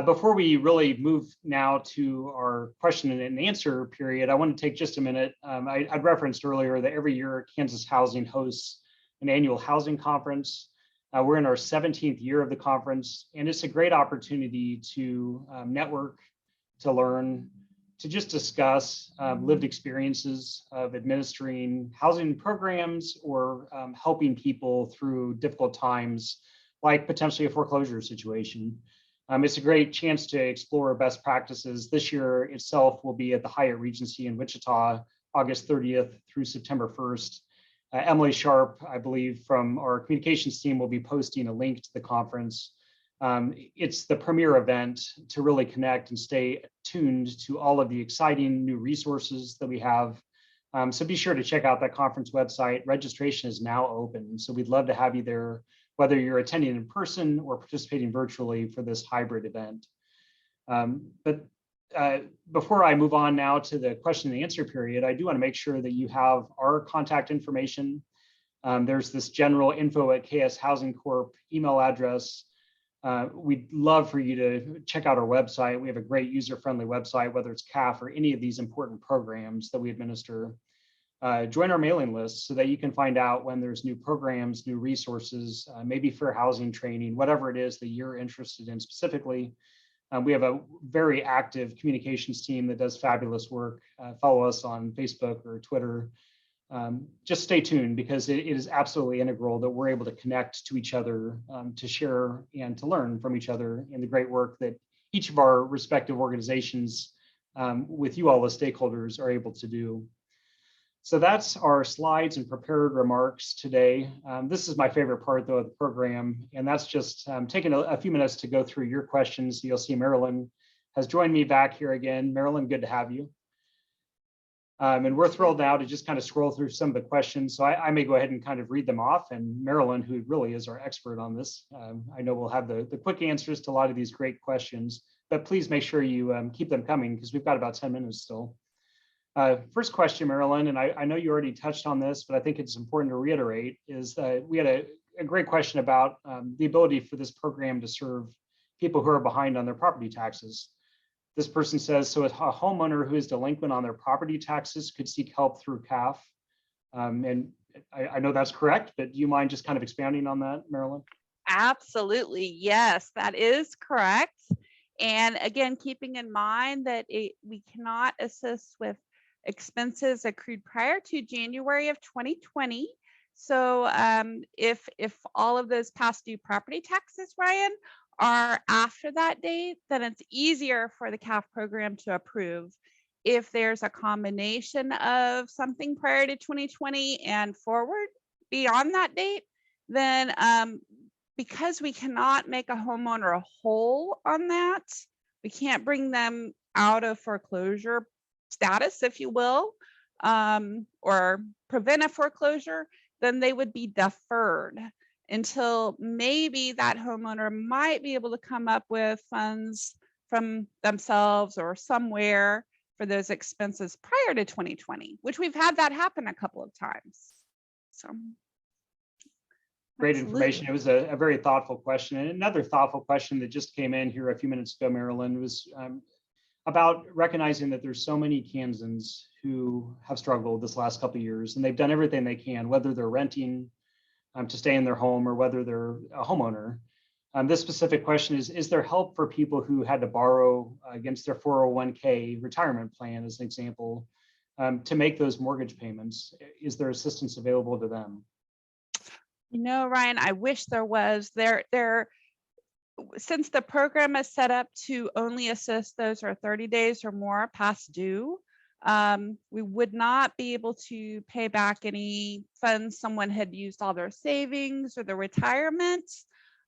Before we really move now to our question and answer period, I want to take just a minute. I'd referenced earlier that every year Kansas Housing hosts an annual housing conference. We're in our 17th year of the conference, and it's a great opportunity to network, to learn, to just discuss lived experiences of administering housing programs or helping people through difficult times, like potentially a foreclosure situation. It's a great chance to explore best practices. This year itself will be at the Hyatt Regency in Wichita, August 30th through September 1st. Emily Sharp, I believe, from our communications team will be posting a link to the conference. It's the premier event to really connect and stay tuned to all of the exciting new resources that we have. So be sure to check out that conference website. Registration is now open, so we'd love to have you there, whether you're attending in person or participating virtually for this hybrid event. Before I move on now to the question and answer period, I do want to make sure that you have our contact information. There's this general info@KS Housing Corp email address. We'd love for you to check out our website. We have a great user-friendly website, whether it's KHAF or any of these important programs that we administer. Join our mailing list so that you can find out when there's new programs, new resources, maybe fair housing training, whatever it is that you're interested in specifically. We have a very active communications team that does fabulous work. Follow us on Facebook or Twitter. Just stay tuned, because it is absolutely integral that we're able to connect to each other, to share and to learn from each other in the great work that each of our respective organizations with you all as stakeholders are able to do. So that's our slides and prepared remarks today. This is my favorite part, though, of the program, and that's just taking a few minutes to go through your questions. You'll see Marilyn has joined me back here again. Marilyn, good to have you. And we're thrilled now to just kind of scroll through some of the questions. So I may go ahead and kind of read them off, and Marilyn, who really is our expert on this, I know we'll have the quick answers to a lot of these great questions, but please make sure you keep them coming, because we've got about 10 minutes still. First question, Marilyn, and I know you already touched on this, but I think it's important to reiterate, is that we had a great question about the ability for this program to serve people who are behind on their property taxes. This person says, so a homeowner who is delinquent on their property taxes could seek help through KHAF. And I know that's correct, but do you mind just kind of expanding on that, Marilyn? Absolutely, yes, that is correct. And again, keeping in mind that we cannot assist with expenses accrued prior to January of 2020. So if all of those past due property taxes, Ryan, are after that date, then it's easier for the KHAF program to approve. If there's a combination of something prior to 2020 and forward beyond that date, then because we cannot make a homeowner whole on that, we can't bring them out of foreclosure status, if you will, or prevent a foreclosure, then they would be deferred until maybe that homeowner might be able to come up with funds from themselves or somewhere for those expenses prior to 2020, which we've had that happen a couple of times. So. Great Absolutely. information. It was a very thoughtful question. And another thoughtful question that just came in here a few minutes ago, Marilyn, was about recognizing that there's so many Kansans who have struggled this last couple of years, and they've done everything they can, whether they're renting to stay in their home or whether they're a homeowner. This specific question is there help for people who had to borrow against their 401k retirement plan, as an example, to make those mortgage payments? Is there assistance available to them? You know, Ryan, I wish there was. Since the program is set up to only assist those who are 30 days or more past due, we would not be able to pay back any funds someone had used all their savings or their retirement.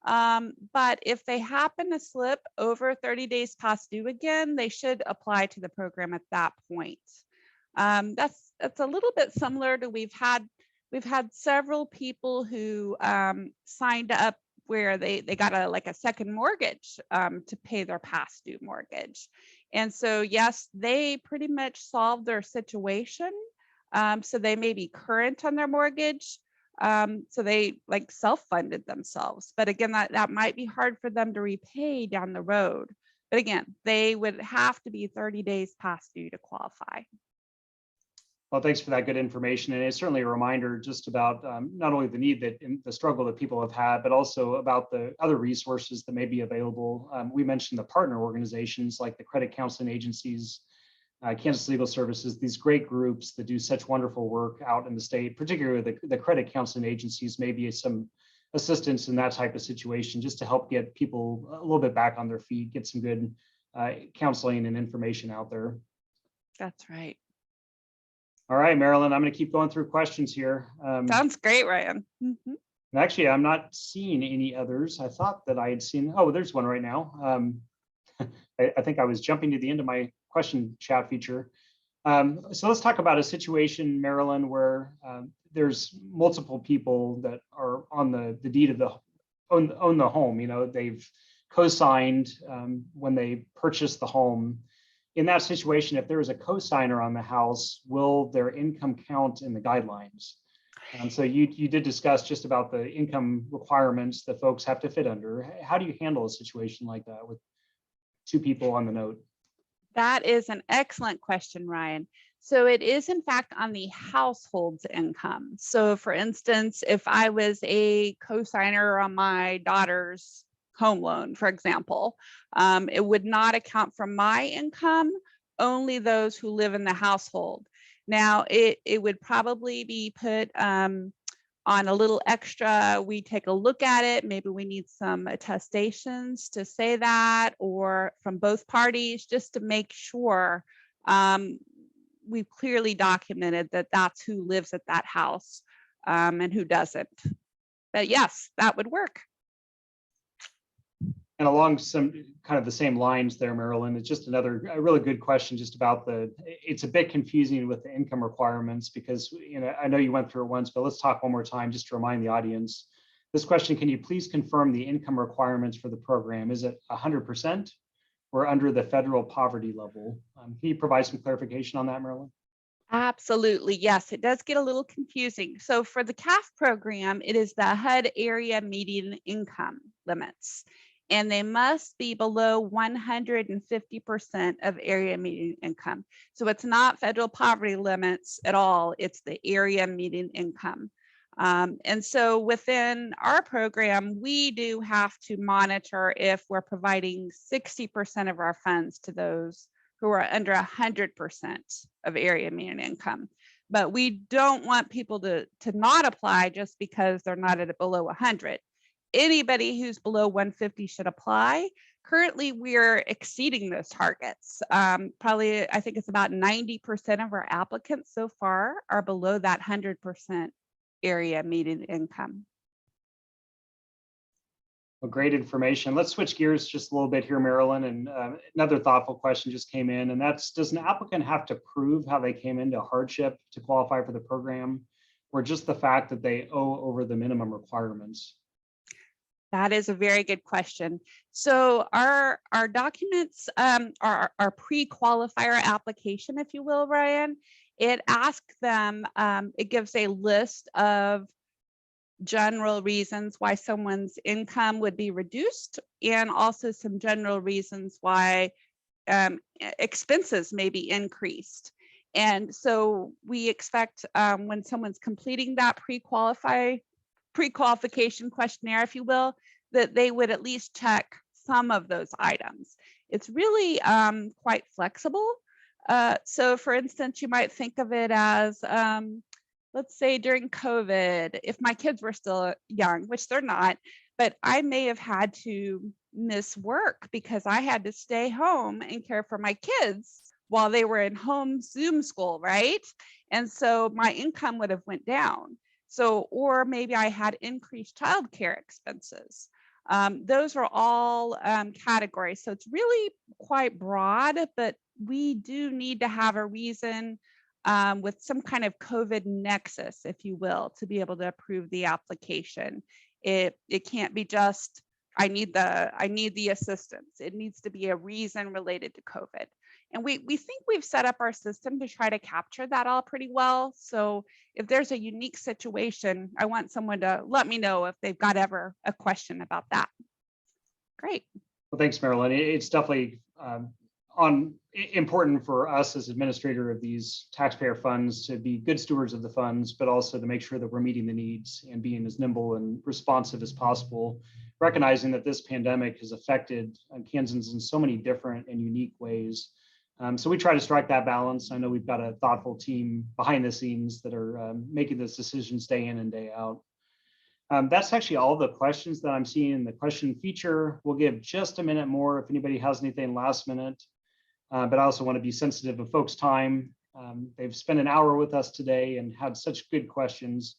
But if they happen to slip over 30 days past due again, they should apply to the program at that point. That's a little bit similar to we've had several people who signed up where they got a second mortgage to pay their past due mortgage. And so, yes, they pretty much solved their situation. So they may be current on their mortgage. So they self-funded themselves. But again, that might be hard for them to repay down the road. But again, they would have to be 30 days past due to qualify. Well, thanks for that good information. And it's certainly a reminder just about not only the need that the struggle that people have had, but also about the other resources that may be available. We mentioned the partner organizations like the credit counseling agencies, Kansas Legal Services, these great groups that do such wonderful work out in the state, particularly the credit counseling agencies, maybe some assistance in that type of situation, just to help get people a little bit back on their feet, get some good counseling and information out there. That's right. All right, Marilyn, I'm going to keep going through questions here. Sounds great, Ryan. And actually, I'm not seeing any others. I thought that I had seen, oh, there's one right now. I think I was jumping to the end of my question chat feature. So let's talk about a situation, Marilyn, where there's multiple people that are on the deed of the own the home. You know, they've co-signed when they purchased the home. In that situation, if there is a co-signer on the house, will their income count in the guidelines? So you did discuss just about the income requirements that folks have to fit under. How do you handle a situation like that with two people on the note? That is an excellent question, Ryan. So it is in fact on the household's income. So for instance, if I was a co-signer on my daughter's home loan, for example, it would not account for my income, only those who live in the household. Now, it would probably be put on a little extra. We take a look at it. Maybe we need some attestations to say that, or from both parties, just to make sure we've clearly documented that that's who lives at that house and who doesn't. But yes, that would work. And along some kind of the same lines there, Marilyn, it's just a really good question just about it's a bit confusing with the income requirements because, you know, I know you went through it once, but let's talk one more time just to remind the audience. This question, can you please confirm the income requirements for the program? Is it 100% or under the federal poverty level? Can you provide some clarification on that, Marilyn? Absolutely, yes, it does get a little confusing. So for the KHAF program, it is the HUD area median income limits, and they must be below 150% of area median income. So it's not federal poverty limits at all, it's the area median income. And so within our program, we do have to monitor if we're providing 60% of our funds to those who are under 100% of area median income. But we don't want people to not apply just because they're not at below 100. Anybody who's below 150 should apply. Currently, we're exceeding those targets. Probably, I think it's about 90% of our applicants so far are below that 100% area median income. Well, great information. Let's switch gears just a little bit here, Marilyn. And another thoughtful question just came in, and that's, does an applicant have to prove how they came into hardship to qualify for the program, or just the fact that they owe over the minimum requirements? That is a very good question. So our documents are our pre-qualifier application, if you will, Ryan. It asks them, it gives a list of general reasons why someone's income would be reduced, and also some general reasons why expenses may be increased. And so we expect when someone's completing that pre-qualification questionnaire, if you will, that they would at least check some of those items. It's really quite flexible. So for instance, you might think of it as, let's say during COVID, if my kids were still young, which they're not, but I may have had to miss work because I had to stay home and care for my kids while they were in home Zoom school, right? And so my income would have went down. So, or maybe I had increased childcare expenses. Those are all categories. So it's really quite broad, but we do need to have a reason with some kind of COVID nexus, if you will, to be able to approve the application. It can't be just, I need the assistance. It needs to be a reason related to COVID. And we think we've set up our system to try to capture that all pretty well. So if there's a unique situation, I want someone to let me know if they've got ever a question about that. Great. Well, thanks, Marilyn. It's definitely important for us as administrator of these taxpayer funds to be good stewards of the funds, but also to make sure that we're meeting the needs and being as nimble and responsive as possible, recognizing that this pandemic has affected Kansans in so many different and unique ways. So we try to strike that balance. I know we've got a thoughtful team behind the scenes that are making this decisions day in and day out. That's actually all the questions that I'm seeing in the question feature. We'll give just a minute more if anybody has anything last minute. But I also want to be sensitive of folks' time. They've spent an hour with us today and had such good questions.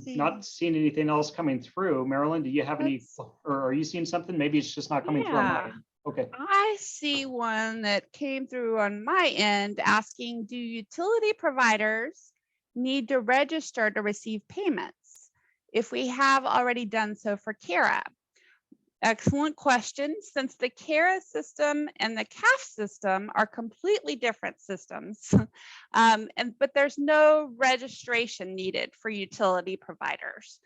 Not seeing anything else coming through. Marilyn, do you have any, or are you seeing something? Maybe it's just not coming through on mine. Okay. I see one that came through on my end asking, do utility providers need to register to receive payments if we have already done so for KHRC? Excellent question. Since the KHRC system and the KHAF system are completely different systems, but there's no registration needed for utility providers.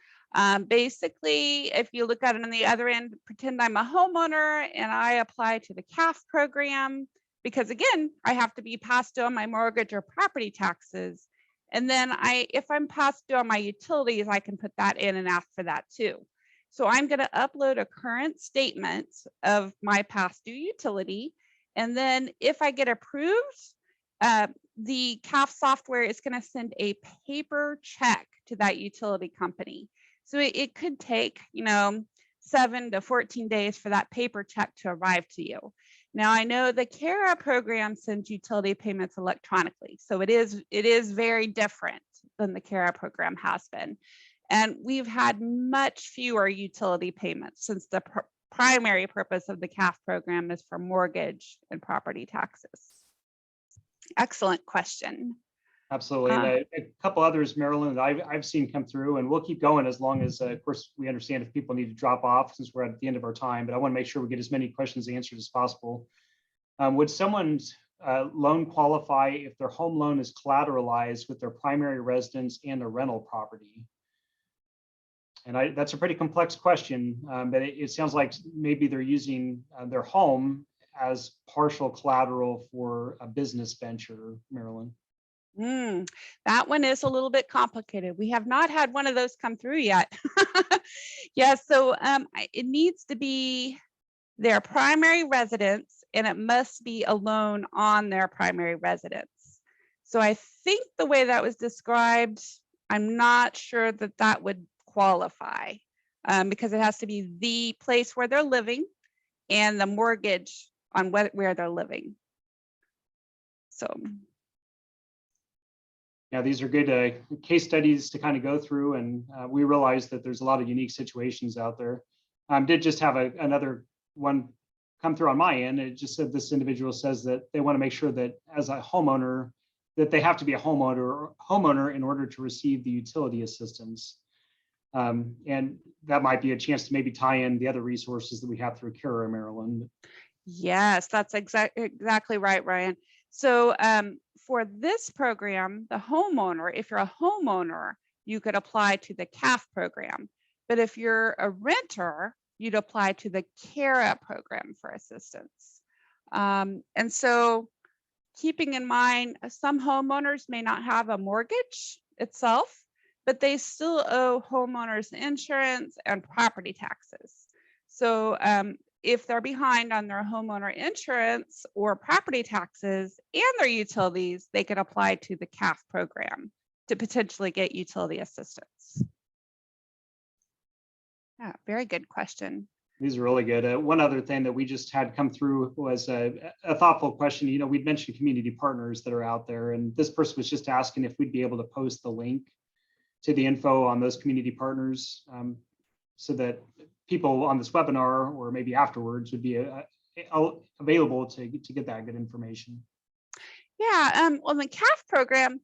Basically, if you look at it on the other end, pretend I'm a homeowner and I apply to the KHAF program, because again, I have to be past due on my mortgage or property taxes. And then if I'm past due on my utilities, I can put that in and ask for that too. So I'm going to upload a current statement of my past due utility. And then if I get approved, the KHAF software is going to send a paper check to that utility company. So it could take, 7 to 14 days for that paper check to arrive to you. Now, I know the KHRC program sends utility payments electronically. So it is very different than the KHRC program has been. And we've had much fewer utility payments since the primary purpose of the KHAF program is for mortgage and property taxes. Excellent question. Absolutely. And a couple others, Marilyn, that I've seen come through, and we'll keep going as long as, of course, we understand if people need to drop off since we're at the end of our time, but I want to make sure we get as many questions answered as possible. Would someone's loan qualify if their home loan is collateralized with their primary residence and a rental property? And that's a pretty complex question, but it sounds like maybe they're using their home as partial collateral for a business venture, Marilyn. That one is a little bit complicated. We have not had one of those come through yet. Yeah, so it needs to be their primary residence, and it must be a loan on their primary residence. So I think the way that was described, I'm not sure that that would qualify because it has to be the place where they're living and the mortgage on where they're living. So yeah, these are good case studies to kind of go through, and we realize that there's a lot of unique situations out there. Did just have another one come through on my end. It just said this individual says that they want to make sure that as a homeowner, that they have to be a homeowner in order to receive the utility assistance. And that might be a chance to maybe tie in the other resources that we have through KHRC, Maryland. Yes, that's exactly right, Ryan. So for this program, the homeowner, if you're a homeowner, you could apply to the KHAF program. But if you're a renter, you'd apply to the KHRC program for assistance. And so keeping in mind, some homeowners may not have a mortgage itself, but they still owe homeowners insurance and property taxes. So if they're behind on their homeowner insurance or property taxes and their utilities, they could apply to the KHAF program to potentially get utility assistance. Yeah, very good question. These are really good. One other thing that we just had come through was a thoughtful question. You know, we'd mentioned community partners that are out there, and this person was just asking if we'd be able to post the link to the info on those community partners so that people on this webinar or maybe afterwards would be available to get that good information. Yeah, well, the KHAF program,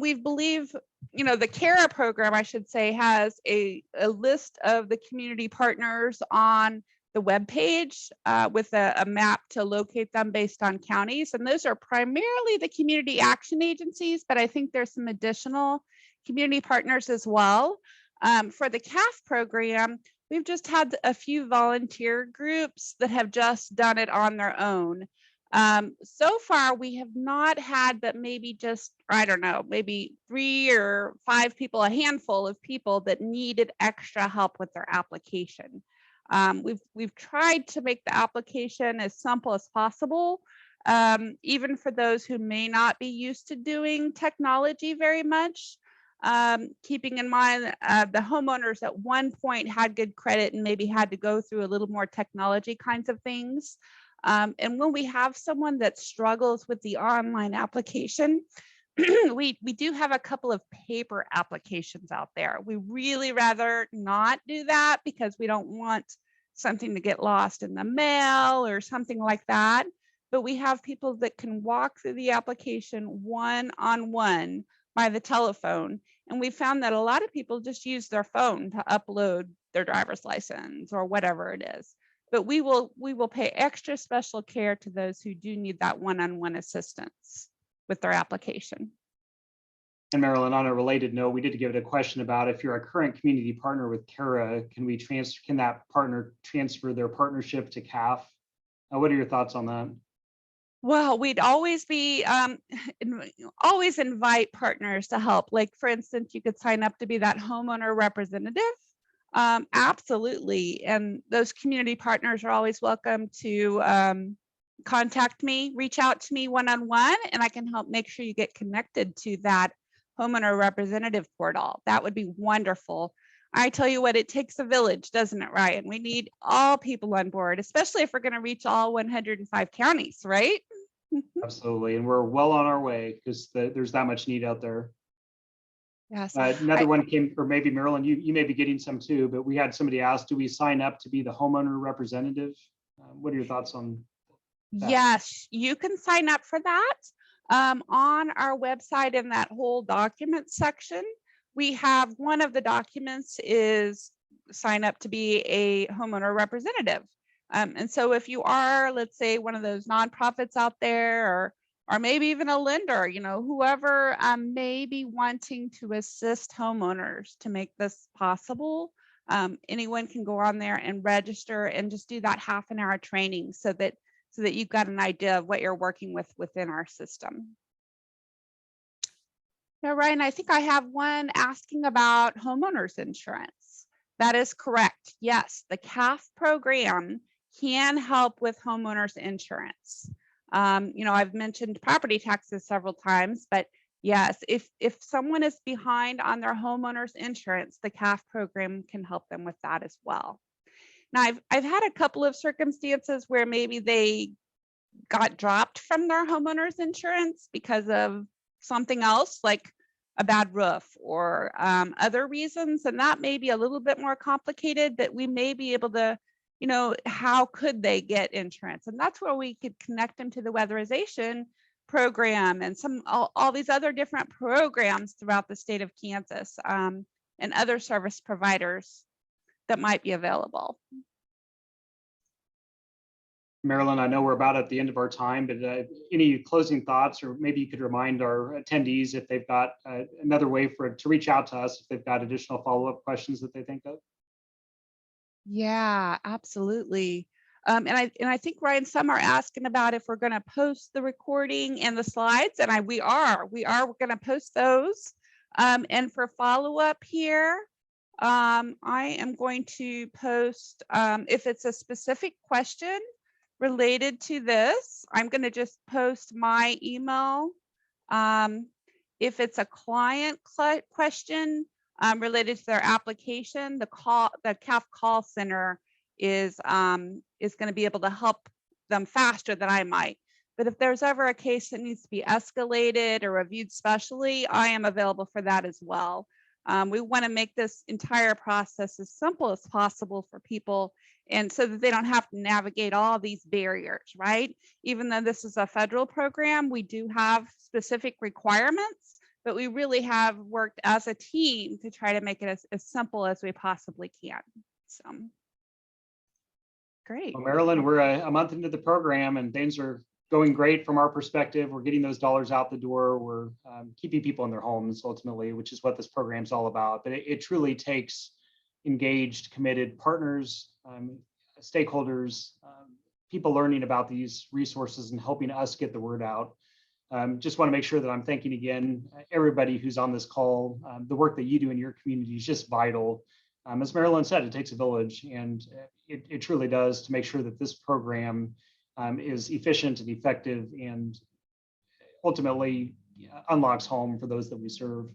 we believe, you know, the KHRC program, I should say, has a list of the community partners on the webpage with a map to locate them based on counties. And those are primarily the community action agencies, but I think there's some additional community partners as well. For the KHAF program, we've just had a few volunteer groups that have just done it on their own. So far, we have not had, but maybe just, I don't know, maybe 3 or 5 people, a handful of people that needed extra help with their application. We've tried to make the application as simple as possible, even for those who may not be used to doing technology very much. Keeping in mind the homeowners at one point had good credit and maybe had to go through a little more technology kinds of things. And when we have someone that struggles with the online application, we do have a couple of paper applications out there. We really rather not do that because we don't want something to get lost in the mail or something like that. But we have people that can walk through the application one-on-one by the telephone. And we found that a lot of people just use their phone to upload their driver's license or whatever it is. But we will pay extra special care to those who do need that one-on-one assistance with their application. And Marilyn, on a related note, we did give it a question about if you're a current community partner with KHRC, can that partner transfer their partnership to KHAF? What are your thoughts on that? Well, we'd always be always invite partners to help. Like, for instance, you could sign up to be that homeowner representative. Absolutely. And those community partners are always welcome to contact me, reach out to me one-on-one, and I can help make sure you get connected to that homeowner representative portal. That would be wonderful. I tell you what, it takes a village, doesn't it, Ryan? We need all people on board, especially if we're going to reach all 105 counties, right? Absolutely. And we're well on our way because there's that much need out there. Yes. Another one came, or maybe Marilyn, you may be getting some too, but we had somebody ask, do we sign up to be the homeowner representative? What are your thoughts on that? Yes, you can sign up for that. On our website in that whole document section, we have one of the documents is sign up to be a homeowner representative. And so if you are, let's say, one of those nonprofits out there, or maybe even a lender, you know, whoever may be wanting to assist homeowners to make this possible, anyone can go on there and register and just do that half-an-hour training so that you've got an idea of what you're working with within our system. Now, Ryan, I think I have one asking about homeowners insurance. That is correct. Yes, the KHAF program can help with homeowners insurance. You know, I've mentioned property taxes several times, but yes, if someone is behind on their homeowners insurance, the KHAF program can help them with that as well. Now, I've had a couple of circumstances where maybe they got dropped from their homeowners insurance because of something else, like a bad roof or other reasons, and that may be a little bit more complicated, but we may be able to, you know, how could they get insurance? And that's where we could connect them to the weatherization program and all these other different programs throughout the state of Kansas. and other service providers that might be available. Marilyn, I know we're about at the end of our time, but any closing thoughts, or maybe you could remind our attendees if they've got another way to reach out to us if they've got additional follow-up questions that they think of. Yeah, absolutely. And I think, Ryan, some are asking about if we're going to post the recording and the slides, and we are going to post those. And for follow-up here, I am going to post, if it's a specific question related to this, I'm going to just post my email. If it's a client question related to their application, the KHAF call center is going to be able to help them faster than I might. But if there's ever a case that needs to be escalated or reviewed specially, I am available for that as well. We want to make this entire process as simple as possible for people, and so that they don't have to navigate all these barriers, right? Even though this is a federal program, we do have specific requirements, but we really have worked as a team to try to make it as simple as we possibly can. So, great. Well, Marilyn, we're a month into the program and things are going great from our perspective. We're getting those dollars out the door. We're keeping people in their homes ultimately, which is what this program is all about. But it truly takes engaged, committed partners, stakeholders, people learning about these resources and helping us get the word out. Just want to make sure that I'm thanking again everybody who's on this call. The work that you do in your community is just vital. As Marilyn said, it takes a village, and it truly does, to make sure that this program is efficient and effective and ultimately unlocks home for those that we serve.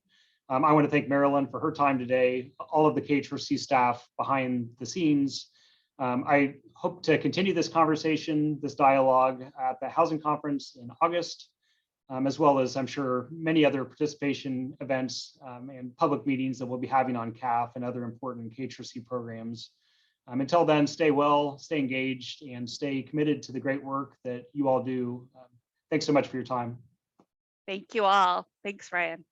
I want to thank Marilyn for her time today, all of the KHRC staff behind the scenes. I hope to continue this conversation, this dialogue at the housing conference in August, as well as I'm sure many other participation events and public meetings that we'll be having on KHAF and other important KHRC programs. Until then, stay well, stay engaged, and stay committed to the great work that you all do. Thanks so much for your time. Thank you all. Thanks, Ryan.